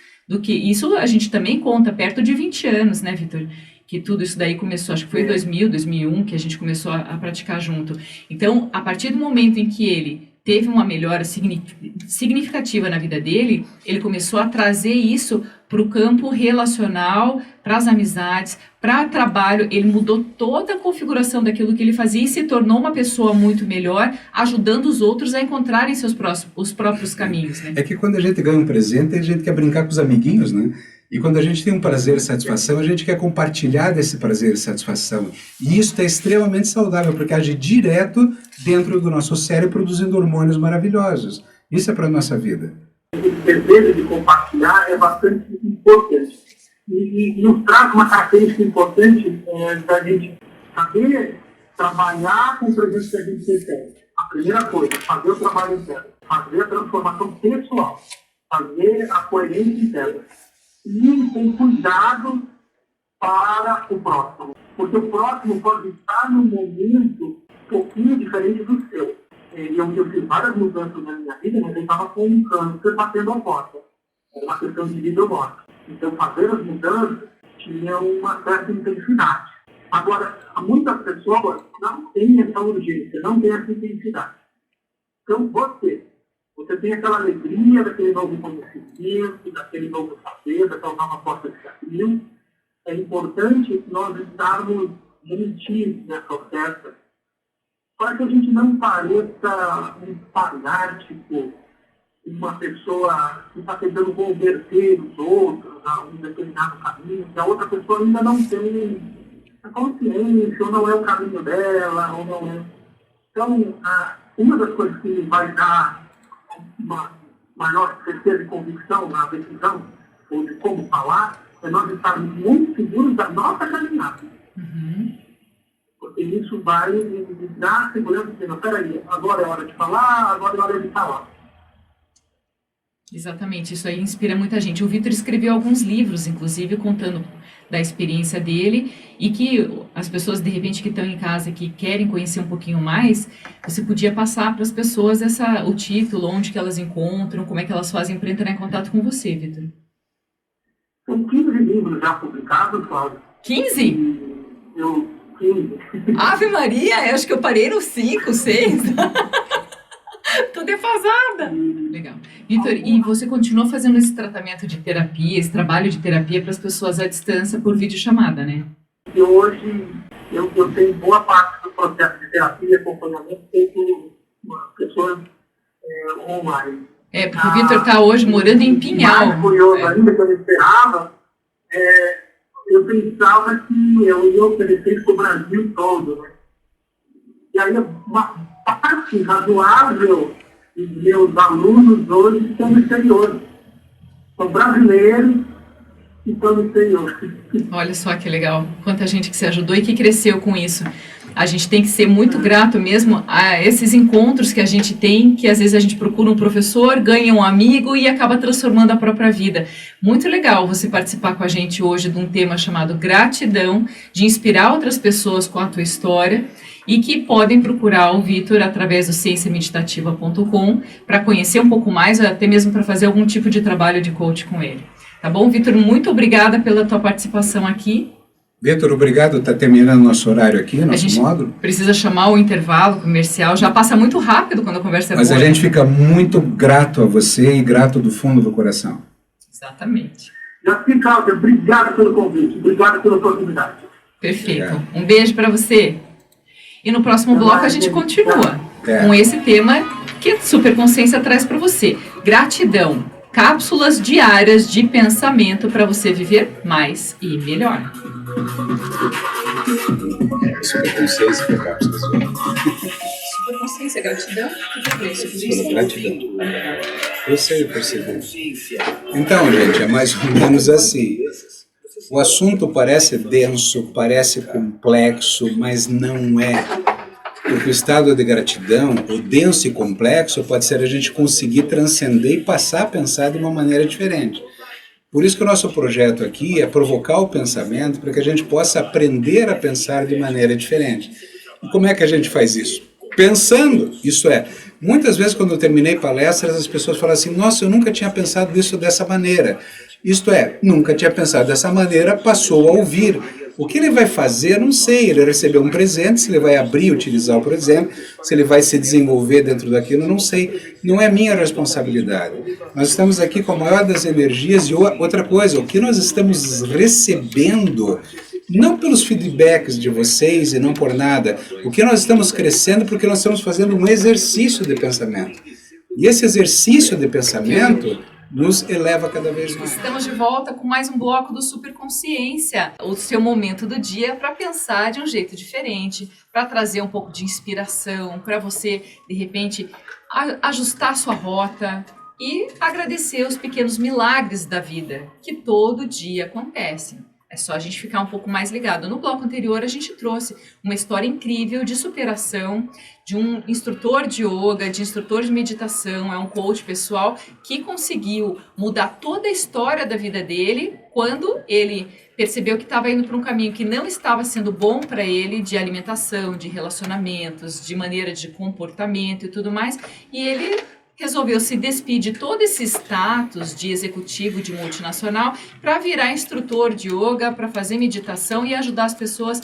Isso a gente também conta perto de 20 anos, né, Vitor? Que tudo isso daí começou, acho que foi em 2000, 2001 que a gente começou a praticar junto. Então, a partir do momento em que ele teve uma melhora significativa na vida dele, ele começou a trazer isso para o campo relacional, para as amizades, para o trabalho. Ele mudou toda a configuração daquilo que ele fazia e se tornou uma pessoa muito melhor, ajudando os outros a encontrarem os próprios caminhos. Né? É que quando a gente ganha um presente, a gente quer brincar com os amiguinhos, né? E quando a gente tem um prazer e satisfação, a gente quer compartilhar desse prazer e satisfação. E isso é extremamente saudável, porque age direto dentro do nosso cérebro, produzindo hormônios maravilhosos. Isso é para a nossa vida. Esse desejo de compartilhar é bastante importante. E nos traz uma característica importante da gente saber trabalhar com o presente que a gente recebe. A primeira coisa, fazer o trabalho interno, fazer a transformação pessoal, fazer a coerência interna. E com cuidado para o próximo. porque o próximo pode estar num momento um pouquinho diferente do seu. Eu fiz várias mudanças na minha vida, mas eu estava com um câncer batendo a porta. Era uma questão de vida ou morte. Então, fazer as mudanças tinha uma certa intensidade. Agora, muitas pessoas não têm essa urgência, não têm essa intensidade. Então, você tem aquela alegria daquele novo conhecimento, daquele novo saber, daquela nova porta de caminho. É importante nós estarmos gentis nessa oferta, para que a gente não pareça um fanático, uma pessoa que está tentando converter os outros a um determinado caminho, que a outra pessoa ainda não tem a consciência, ou não é o caminho dela, ou não é. Então, uma das coisas que vai dar uma maior certeza e convicção na decisão, ou de como falar, é nós estarmos muito seguros da nossa caminhada. Uhum. Porque isso vai nos dar segurança, dizendo, peraí, agora é hora de falar, agora é hora de falar. Exatamente, isso aí inspira muita gente. O Vitor escreveu alguns livros, inclusive, contando da experiência dele, e que as pessoas, de repente, que estão em casa, que querem conhecer um pouquinho mais, você podia passar para as pessoas o título, onde que elas encontram, como é que elas fazem para entrar em contato com você, Vitor. São 15 livros já publicados, Cláudio. 15? 15. Ave Maria, eu acho que eu parei no 5, 6. Tô defasada. Legal. Vitor, e você continua fazendo esse tratamento de terapia, esse trabalho de terapia para as pessoas à distância por videochamada, né? E hoje eu tenho boa parte do processo de terapia e acompanhamento feito por pessoas online. Porque o Vitor está hoje morando em Pinhal. Mais curioso ainda, que eu esperava, eu pensava que eu ia oferecer para o Brasil todo, né? E aí uma parte razoável dos meus alunos hoje estão no exterior. São brasileiros que estão no exterior. Olha só que legal. Quanta gente que se ajudou e que cresceu com isso. A gente tem que ser muito grato mesmo a esses encontros que a gente tem, que às vezes a gente procura um professor, ganha um amigo e acaba transformando a própria vida. Muito legal você participar com a gente hoje de um tema chamado gratidão, de inspirar outras pessoas com a tua história, e que podem procurar o Vitor através do cienciameditativa.com para conhecer um pouco mais, ou até mesmo para fazer algum tipo de trabalho de coach com ele. Tá bom, Vitor? Muito obrigada pela tua participação aqui. Vitor, obrigado. Está terminando nosso horário aqui, nosso módulo. Precisa chamar o intervalo comercial. Já passa muito rápido quando a conversa é boa. Mas a gente fica muito grato a você e grato do fundo do coração. Exatamente. Jaci, Cláudia, obrigado pelo convite. Obrigado pela oportunidade. Perfeito. Obrigado. Um beijo para você. E no próximo bloco a gente continua É. com esse tema que a Superconsciência traz para você. Gratidão. Cápsulas diárias de pensamento para você viver mais e melhor. Superconsciência que é cápsula. Superconsciência, gratidão. Gratidão. Eu sei, eu percebi. Então, gente, é mais ou menos assim. O assunto parece denso, parece complexo, mas não é. Porque o estado de gratidão, o denso e complexo, pode ser a gente conseguir transcender e passar a pensar de uma maneira diferente. Por isso que o nosso projeto aqui é provocar o pensamento para que a gente possa aprender a pensar de maneira diferente. E como é que a gente faz isso? Pensando, isso é, muitas vezes quando eu terminei palestras, as pessoas falam assim, nossa, eu nunca tinha pensado nisso dessa maneira. Isto é, nunca tinha pensado dessa maneira, passou a ouvir. O que ele vai fazer, não sei, ele recebeu um presente, se ele vai abrir e utilizar, por exemplo, se ele vai se desenvolver dentro daquilo, não sei, não é minha responsabilidade. Nós estamos aqui com a maior das energias e outra coisa, o que nós estamos recebendo, não pelos feedbacks de vocês e não por nada, o que nós estamos crescendo porque nós estamos fazendo um exercício de pensamento. E esse exercício de pensamento nos eleva cada vez mais. Estamos de volta com mais um bloco do Superconsciência, o seu momento do dia para pensar de um jeito diferente, para trazer um pouco de inspiração, para você, de repente, ajustar sua rota e agradecer os pequenos milagres da vida que todo dia acontecem. É só a gente ficar um pouco mais ligado. No bloco anterior, a gente trouxe uma história incrível de superação de um instrutor de yoga, de instrutor de meditação, é um coach pessoal que conseguiu mudar toda a história da vida dele quando ele percebeu que estava indo para um caminho que não estava sendo bom para ele, de alimentação, de relacionamentos, de maneira de comportamento e tudo mais, e ele resolveu se despedir de todo esse status de executivo de multinacional para virar instrutor de yoga, para fazer meditação e ajudar as pessoas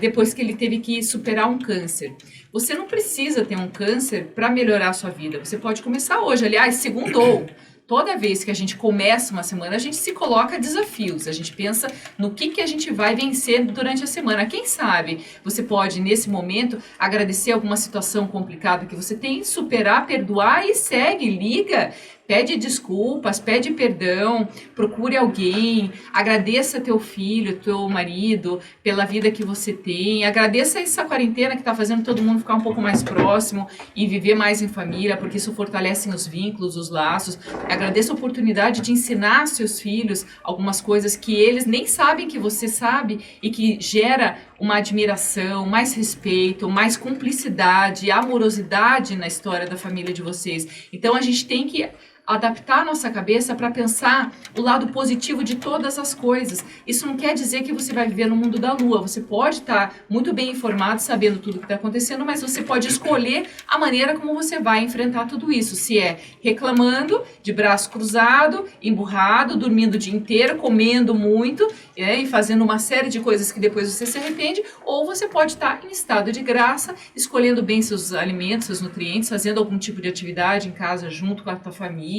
depois que ele teve que superar um câncer. Você não precisa ter um câncer para melhorar a sua vida. Você pode começar hoje. Aliás, segundou. Toda vez que a gente começa uma semana, a gente se coloca desafios, a gente pensa no que a gente vai vencer durante a semana. Quem sabe você pode, nesse momento, agradecer alguma situação complicada que você tem, superar, perdoar e segue, liga, pede desculpas, pede perdão, procure alguém, agradeça teu filho, teu marido, pela vida que você tem, agradeça essa quarentena que está fazendo todo mundo ficar um pouco mais próximo e viver mais em família, porque isso fortalece os vínculos, os laços. Agradeça a oportunidade de ensinar aos seus filhos algumas coisas que eles nem sabem que você sabe e que gera uma admiração, mais respeito, mais cumplicidade, amorosidade na história da família de vocês. Então a gente tem que adaptar a nossa cabeça para pensar o lado positivo de todas as coisas. Isso não quer dizer que você vai viver no mundo da lua. Você pode estar muito bem informado, sabendo tudo o que está acontecendo, mas você pode escolher a maneira como você vai enfrentar tudo isso. Se é reclamando, de braço cruzado, emburrado, dormindo o dia inteiro, comendo muito e fazendo uma série de coisas que depois você se arrepende, ou você pode estar em estado de graça, escolhendo bem seus alimentos, seus nutrientes, fazendo algum tipo de atividade em casa junto com a tua família,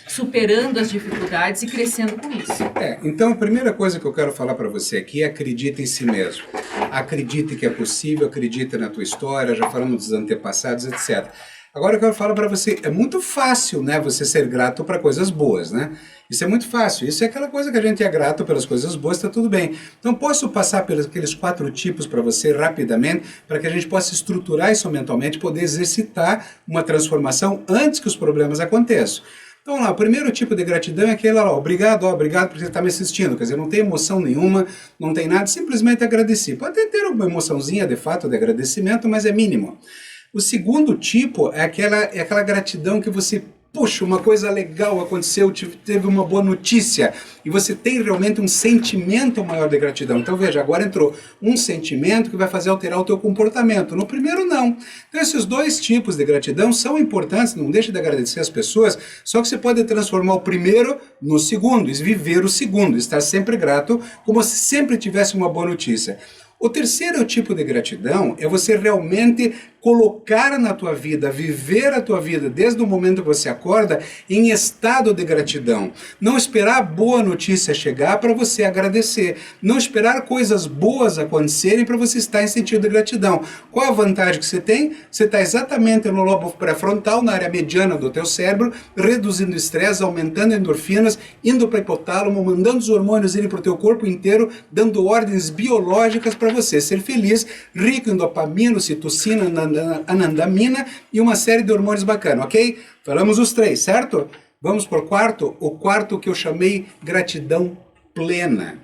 superando as dificuldades e crescendo com isso. Então a primeira coisa que eu quero falar para você aqui é acredite em si mesmo. Acredite que é possível, acredite na tua história, já falamos dos antepassados, etc. Agora eu quero falar para você, é muito fácil, né, você ser grato para coisas boas, né? Isso é muito fácil, isso é aquela coisa que a gente é grato pelas coisas boas, está tudo bem. Então posso passar pelos aqueles 4 tipos para você rapidamente, para que a gente possa estruturar isso mentalmente, poder exercitar uma transformação antes que os problemas aconteçam. Então lá, o primeiro tipo de gratidão é aquele lá, obrigado por você estar me assistindo, quer dizer, não tem emoção nenhuma, não tem nada, simplesmente agradecer. Pode ter uma emoçãozinha de fato de agradecimento, mas é mínimo. O segundo tipo é aquela gratidão que você, puxa, uma coisa legal aconteceu, teve uma boa notícia, e você tem realmente um sentimento maior de gratidão. Então veja, agora entrou um sentimento que vai fazer alterar o teu comportamento. No primeiro, não. Então esses 2 tipos de gratidão são importantes, não deixe de agradecer as pessoas, só que você pode transformar o primeiro no segundo, e viver o segundo, estar sempre grato, como se sempre tivesse uma boa notícia. O terceiro tipo de gratidão é você realmente colocar na tua vida, viver a tua vida desde o momento que você acorda em estado de gratidão. Não esperar a boa notícia chegar para você agradecer. Não esperar coisas boas acontecerem para você estar em sentido de gratidão. Qual a vantagem que você tem? Você está exatamente no lobo pré-frontal, na área mediana do teu cérebro, reduzindo o estresse, aumentando endorfinas, indo para o hipotálamo, mandando os hormônios irem para o teu corpo inteiro, dando ordens biológicas para você ser feliz, rico em dopamina, ocitocina, anandamina e uma série de hormônios bacanas, ok? Falamos os 3, certo? Vamos para o quarto que eu chamei gratidão plena.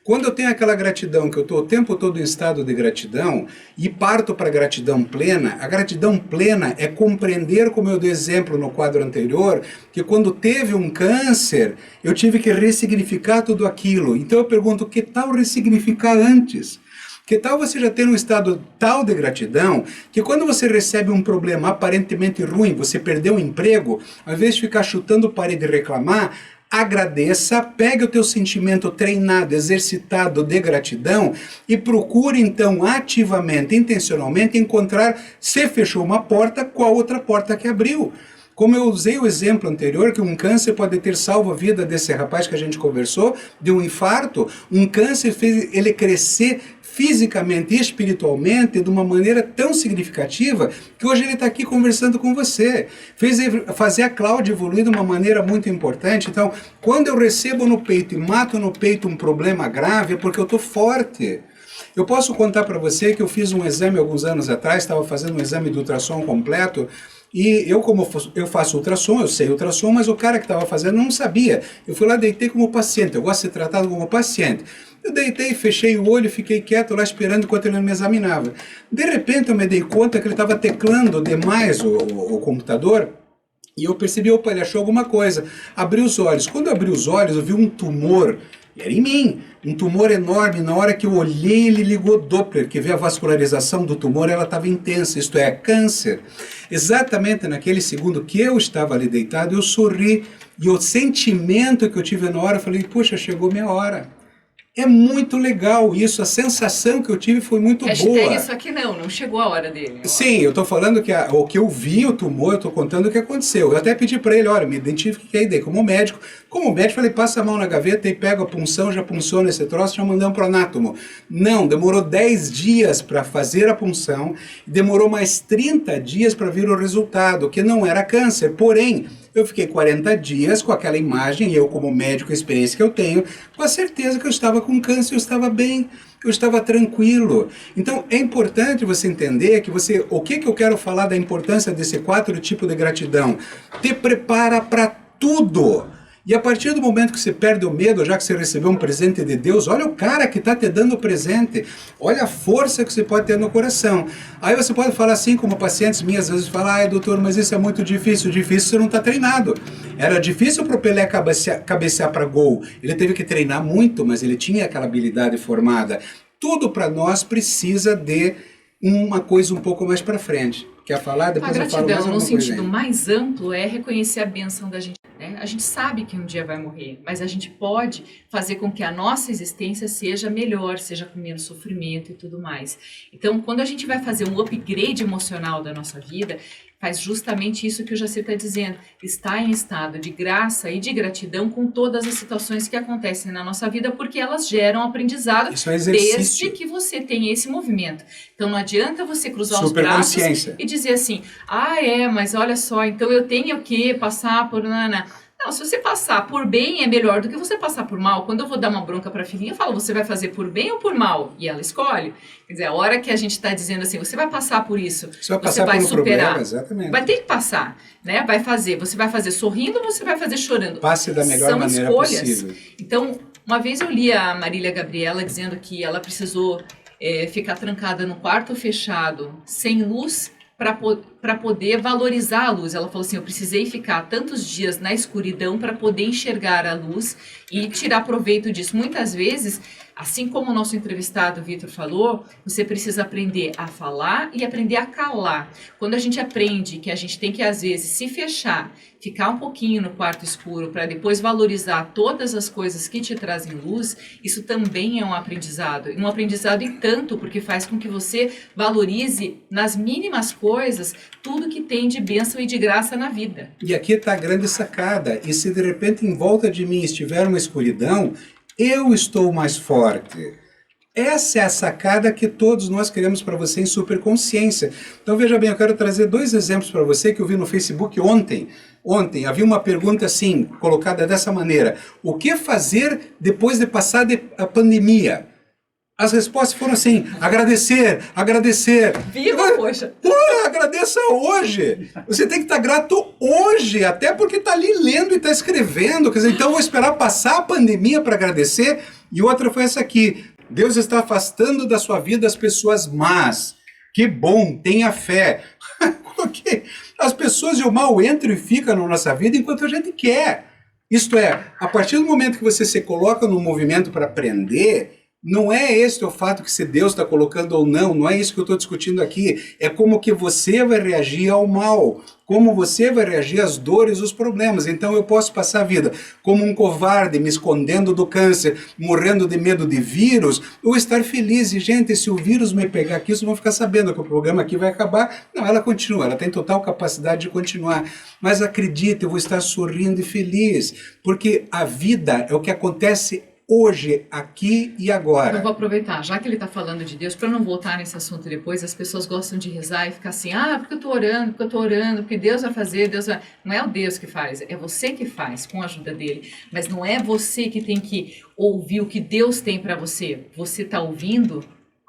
Quando eu tenho aquela gratidão, que eu estou o tempo todo em estado de gratidão e parto para a gratidão plena, a gratidão plena é compreender, como eu dei exemplo no quadro anterior, que quando teve um câncer, eu tive que ressignificar tudo aquilo. Então eu pergunto, que tal ressignificar antes? Que tal você já ter um estado tal de gratidão que quando você recebe um problema aparentemente ruim, você perdeu o emprego, ao invés de ficar chutando parede e reclamar, agradeça, pegue o teu sentimento treinado, exercitado de gratidão e procure então ativamente, intencionalmente encontrar, se fechou uma porta, qual outra porta que abriu. Como eu usei o exemplo anterior, que um câncer pode ter salvo a vida desse rapaz que a gente conversou, de um infarto, um câncer fez ele crescer fisicamente e espiritualmente de uma maneira tão significativa que hoje ele está aqui conversando com você. Fez fazer a Cláudia evoluir de uma maneira muito importante. Então, quando eu recebo no peito e mato no peito um problema grave, é porque eu estou forte. Eu posso contar para você que eu fiz um exame alguns anos atrás, estava fazendo um exame de ultrassom completo, e eu, como eu faço ultrassom, eu sei ultrassom, mas o cara que estava fazendo não sabia. Eu fui lá, deitei como paciente, eu gosto de ser tratado como paciente. Eu deitei, fechei o olho, fiquei quieto lá esperando enquanto ele me examinava. De repente eu me dei conta que ele estava teclando demais o computador e eu percebi, opa, ele achou alguma coisa. Abri os olhos. Quando eu abri os olhos, eu vi um tumor. Era em mim, um tumor enorme. Na hora que eu olhei, ele ligou Doppler, que vê a vascularização do tumor, ela estava intensa, isto é, câncer. Exatamente naquele segundo que eu estava ali deitado, eu sorri. E o sentimento que eu tive na hora, eu falei, puxa, chegou minha hora. É muito legal isso, a sensação que eu tive foi muito boa. Isso aqui não chegou a hora dele. Sim, eu estou falando que o que eu vi, o tumor, eu estou contando o que aconteceu. Eu até pedi para ele, olha, me identifiquei daí como médico. Como médico, falei, passa a mão na gaveta e pega a punção, já punciona esse troço, já mandamos para o anátomo. Não, demorou 10 dias para fazer a punção, e demorou mais 30 dias para vir o resultado, que não era câncer. Porém, eu fiquei 40 dias com aquela imagem, eu como médico, a experiência que eu tenho, com a certeza que eu estava com câncer, eu estava bem, eu estava tranquilo. Então é importante você entender que o que eu quero falar da importância desse 4 tipos de gratidão? Te prepara para tudo. E a partir do momento que você perde o medo, já que você recebeu um presente de Deus, olha o cara que está te dando o presente, olha a força que você pode ter no coração. Aí você pode falar assim, como pacientes minhas, às vezes falam, ai doutor, mas isso é muito difícil. Difícil você não está treinado. Era difícil para o Pelé cabecear para gol. Ele teve que treinar muito, mas ele tinha aquela habilidade formada. Tudo para nós precisa de uma coisa um pouco mais para frente. Quer falar? Depois eu falo mais gratidão, no alguma coisa sentido aí. mais amplo, é reconhecer a bênção da gente. Né? A gente sabe que um dia vai morrer, mas a gente pode fazer com que a nossa existência seja melhor, seja com menos sofrimento e tudo mais. Então, quando a gente vai fazer um upgrade emocional da nossa vida, faz justamente isso que o Jacir está dizendo, está em estado de graça e de gratidão com todas as situações que acontecem na nossa vida, porque elas geram aprendizado Isso é exercício. desde que você tenha esse movimento. Então não adianta você cruzar os Superconsciência. braços e dizer assim, mas olha só, então eu tenho que passar por... Não, se você passar por bem é melhor do que você passar por mal. Quando eu vou dar uma bronca para a filhinha, eu falo, você vai fazer por bem ou por mal? E ela escolhe. Quer dizer, a hora que a gente está dizendo assim, você vai passar por isso, você vai por um superar. problema, exatamente. Vai ter que passar, né? Vai fazer. Você vai fazer sorrindo ou você vai fazer chorando? Passe da melhor São maneira escolhas. possível. Então, uma vez eu li a Marília Gabriela dizendo que ela precisou ficar trancada no quarto fechado, sem luz, para poder valorizar a luz. Ela falou assim, eu precisei ficar tantos dias na escuridão para poder enxergar a luz e tirar proveito disso. Muitas vezes, assim como o nosso entrevistado Vitor falou, você precisa aprender a falar e aprender a calar. Quando a gente aprende que a gente tem que, às vezes, se fechar, ficar um pouquinho no quarto escuro para depois valorizar todas as coisas que te trazem luz, isso também é um aprendizado. Um aprendizado e tanto, porque faz com que você valorize nas mínimas coisas tudo que tem de bênção e de graça na vida. E aqui está a grande sacada. E se de repente em volta de mim estiver uma escuridão, eu estou mais forte. Essa é a sacada que todos nós queremos para você em superconsciência. Então veja bem, eu quero trazer 2 exemplos para você que eu vi no Facebook ontem. Ontem havia uma pergunta assim, colocada dessa maneira. O que fazer depois de passar a pandemia? As respostas foram assim, agradecer. Viva, poxa! Agradeça hoje. Você tem que estar grato hoje, até porque está ali lendo e está escrevendo. Quer dizer, então eu vou esperar passar a pandemia para agradecer. E outra foi essa aqui. Deus está afastando da sua vida as pessoas más. Que bom, tenha fé. Porque as pessoas e o mal entram e ficam na nossa vida enquanto a gente quer. Isto é, a partir do momento que você se coloca no movimento para aprender, não é esse o fato que se Deus está colocando ou não é isso que eu estou discutindo aqui. É como que você vai reagir ao mal, como você vai reagir às dores, os problemas. Então eu posso passar a vida como um covarde, me escondendo do câncer, morrendo de medo de vírus, ou estar feliz. E, gente, se o vírus me pegar aqui, vocês vão ficar sabendo que o programa aqui vai acabar. Não, ela continua, ela tem total capacidade de continuar. Mas acredite, eu vou estar sorrindo e feliz, porque a vida é o que acontece hoje, aqui e agora. Eu vou aproveitar, já que ele está falando de Deus, para não voltar nesse assunto depois, as pessoas gostam de rezar e ficar assim, porque eu estou orando, porque Deus vai fazer, Deus vai... Não é o Deus que faz, é você que faz, com a ajuda dele. Mas não é você que tem que ouvir o que Deus tem para você. Você está ouvindo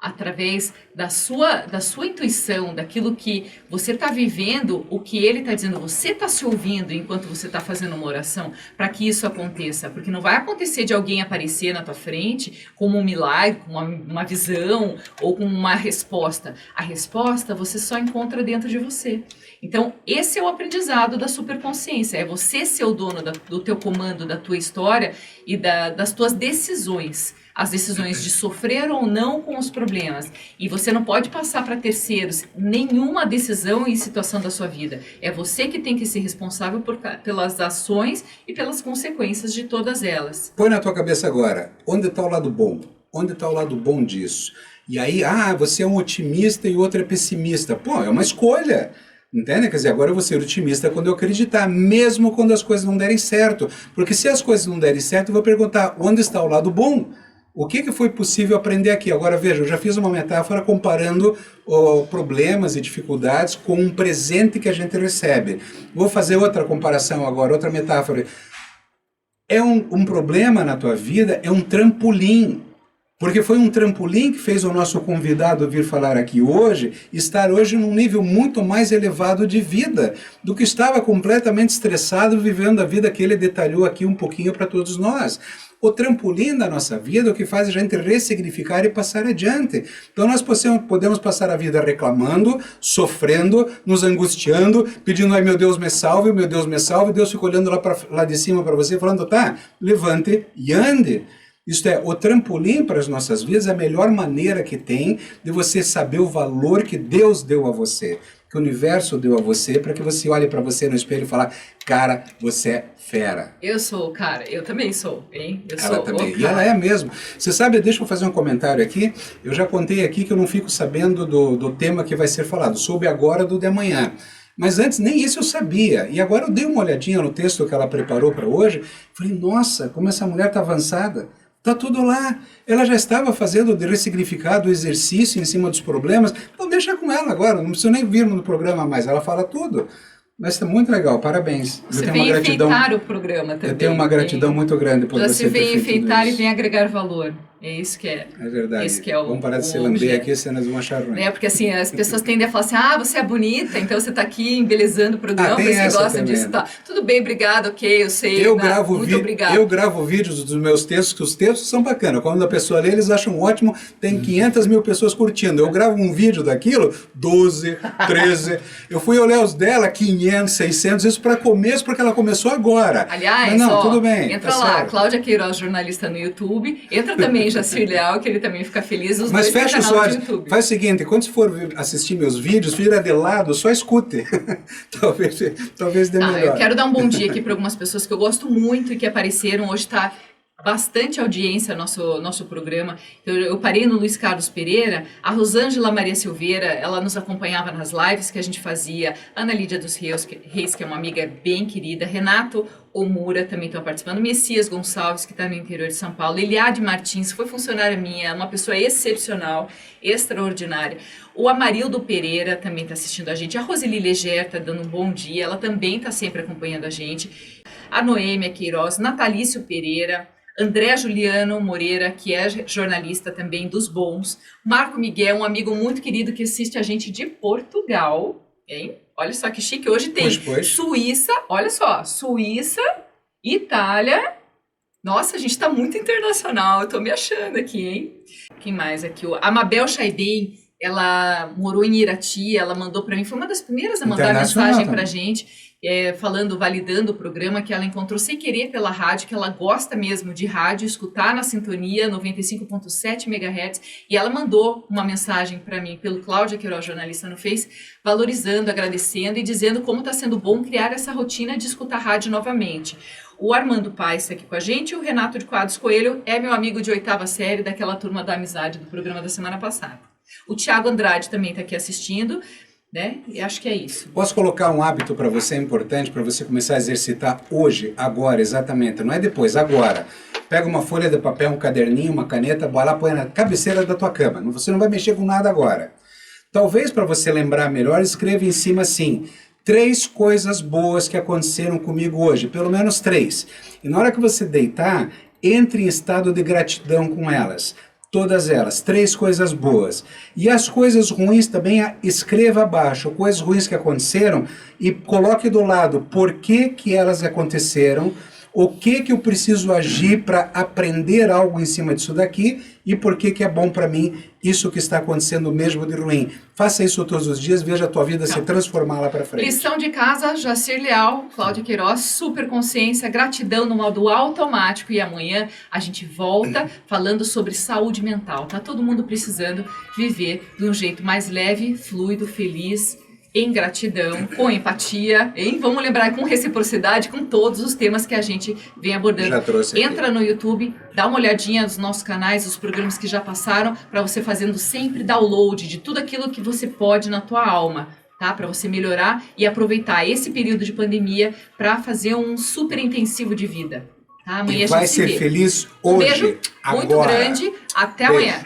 através da sua intuição, daquilo que você está vivendo, o que ele está dizendo, você está se ouvindo enquanto você está fazendo uma oração, para que isso aconteça. Porque não vai acontecer de alguém aparecer na tua frente como um milagre, com uma visão ou com uma resposta. A resposta você só encontra dentro de você. Então, esse é o aprendizado da superconsciência, é você ser o dono do teu comando, da tua história e das tuas decisões. As decisões de sofrer ou não com os problemas. E você não pode passar para terceiros nenhuma decisão e situação da sua vida. É você que tem que ser responsável pelas ações e pelas consequências de todas elas. Põe na tua cabeça agora, onde está o lado bom? Onde está o lado bom disso? E aí, você é um otimista e o outro é pessimista. Pô, é uma escolha. Entende? Quer dizer, agora eu vou ser otimista quando eu acreditar, mesmo quando as coisas não derem certo. Porque se as coisas não derem certo, eu vou perguntar, onde está o lado bom? O que foi possível aprender aqui? Agora veja, eu já fiz uma metáfora comparando problemas e dificuldades com um presente que a gente recebe. Vou fazer outra comparação agora, outra metáfora. É um problema na tua vida, é um trampolim. Porque foi um trampolim que fez o nosso convidado vir falar aqui hoje, estar hoje num nível muito mais elevado de vida, do que estava completamente estressado vivendo a vida que ele detalhou aqui um pouquinho para todos nós. O trampolim da nossa vida é o que faz a gente ressignificar e passar adiante. Então nós podemos passar a vida reclamando, sofrendo, nos angustiando, pedindo, ai meu Deus me salve, Deus fica olhando lá de cima para você, falando, tá, levante e ande. Isto é, o trampolim para as nossas vidas é a melhor maneira que tem de você saber o valor que Deus deu a você, que o universo deu a você, para que você olhe para você no espelho e fale, cara, você é fera. Eu sou, cara, eu também sou, hein? Ela também, e ela é mesmo. Você sabe, deixa eu fazer um comentário aqui, eu já contei aqui que eu não fico sabendo do tema que vai ser falado, soube agora do de amanhã. Mas antes nem isso eu sabia, e agora eu dei uma olhadinha no texto que ela preparou para hoje, falei, nossa, como essa mulher está avançada. Está tudo lá. Ela já estava fazendo de ressignificado o exercício em cima dos problemas. Então deixa com ela agora, não preciso nem vir no programa mais. Ela fala tudo. Mas está muito legal, parabéns. Você vem enfeitar o programa também. Eu tenho uma gratidão muito grande por você ter feito isso. Você vem enfeitar e vem agregar valor. É isso que é. É verdade. Esse que é Vamos parar de se lamber aqui, senão elas vão achar ruim. Porque assim, as pessoas tendem a falar assim, você é bonita, então você está aqui embelezando o programa, você gosta disso e tal. Tudo bem, obrigado, ok, eu sei. Muito obrigado. Eu gravo vídeos dos meus textos, que os textos são bacanas. Quando a pessoa lê, eles acham ótimo, tem 500 mil pessoas curtindo. Eu gravo um vídeo daquilo, 12, 13. Eu fui olhar os dela, 500, 600, isso para começo, porque ela começou agora. Aliás, mas não, tudo bem. Entra lá, certo. Cláudia Queiroz, jornalista no YouTube. Entra também Jacir Leal, que ele também fica feliz. Os mas dois fecha os olhos. Faz o seguinte, quando você for assistir meus vídeos, vira de lado, só escute. talvez dê melhor. Eu quero dar um bom dia aqui para algumas pessoas que eu gosto muito e que apareceram. Hoje está bastante audiência nosso programa. Eu parei no Luiz Carlos Pereira, a Rosângela Maria Silveira, ela nos acompanhava nas lives que a gente fazia, Ana Lídia dos Reis, que é uma amiga bem querida, Renato Omura também estão participando, Messias Gonçalves, que está no interior de São Paulo, Eliade Martins, foi funcionária minha, uma pessoa excepcional, extraordinária. O Amarildo Pereira também está assistindo a gente, a Roseli Leger está dando um bom dia, ela também está sempre acompanhando a gente, a Noêmia Queiroz, Natalício Pereira, André Juliano Moreira, que é jornalista também dos bons. Marco Miguel, um amigo muito querido que assiste a gente de Portugal. Hein? Olha só que chique. Hoje tem Suíça, olha só, Suíça, Itália. Nossa, a gente está muito internacional. Eu tô me achando aqui, hein? Quem mais aqui? A Mabel Chaibem, ela morou em Irati, ela mandou para mim, foi uma das primeiras a mandar mensagem para a gente. Validando o programa que ela encontrou sem querer pela rádio, que ela gosta mesmo de rádio, escutar na sintonia 95.7 MHz, e ela mandou uma mensagem para mim pelo Cláudia Queiroz, jornalista no Face, valorizando, agradecendo e dizendo como está sendo bom criar essa rotina de escutar rádio novamente. O Armando Paes está aqui com a gente, e o Renato de Quadros Coelho é meu amigo de 8ª série daquela turma da amizade do programa da semana passada. O Tiago Andrade também está aqui assistindo, né? E acho que é isso. Posso colocar um hábito para você importante, para você começar a exercitar hoje, agora, exatamente, não é depois, agora. Pega uma folha de papel, um caderninho, uma caneta, bola, põe na cabeceira da tua cama. Você não vai mexer com nada agora. Talvez para você lembrar melhor, escreva em cima assim, 3 coisas boas que aconteceram comigo hoje, pelo menos 3. E na hora que você deitar, entre em estado de gratidão com elas. Todas elas, 3 coisas boas. E as coisas ruins também, escreva abaixo, coisas ruins que aconteceram e coloque do lado por que que elas aconteceram, o que que eu preciso agir para aprender algo em cima disso daqui e por que que é bom para mim isso que está acontecendo mesmo de ruim. Faça isso todos os dias, veja a tua vida se transformar lá para frente. Lição de casa, Jacir Leal, Cláudia Queiroz, super consciência, gratidão no modo automático e amanhã a gente volta falando sobre saúde mental. Tá todo mundo precisando viver de um jeito mais leve, fluido, feliz, em gratidão, com empatia, hein? Vamos lembrar, com reciprocidade, com todos os temas que a gente vem abordando. Já trouxe aqui. Entra no YouTube, dá uma olhadinha nos nossos canais, os programas que já passaram, para você fazendo sempre download de tudo aquilo que você pode na tua alma, tá? Para você melhorar e aproveitar esse período de pandemia para fazer um super intensivo de vida. Tá? Amanhã E a vai gente se ser vê. feliz Um hoje, beijo muito agora. grande, até Beijo. amanhã.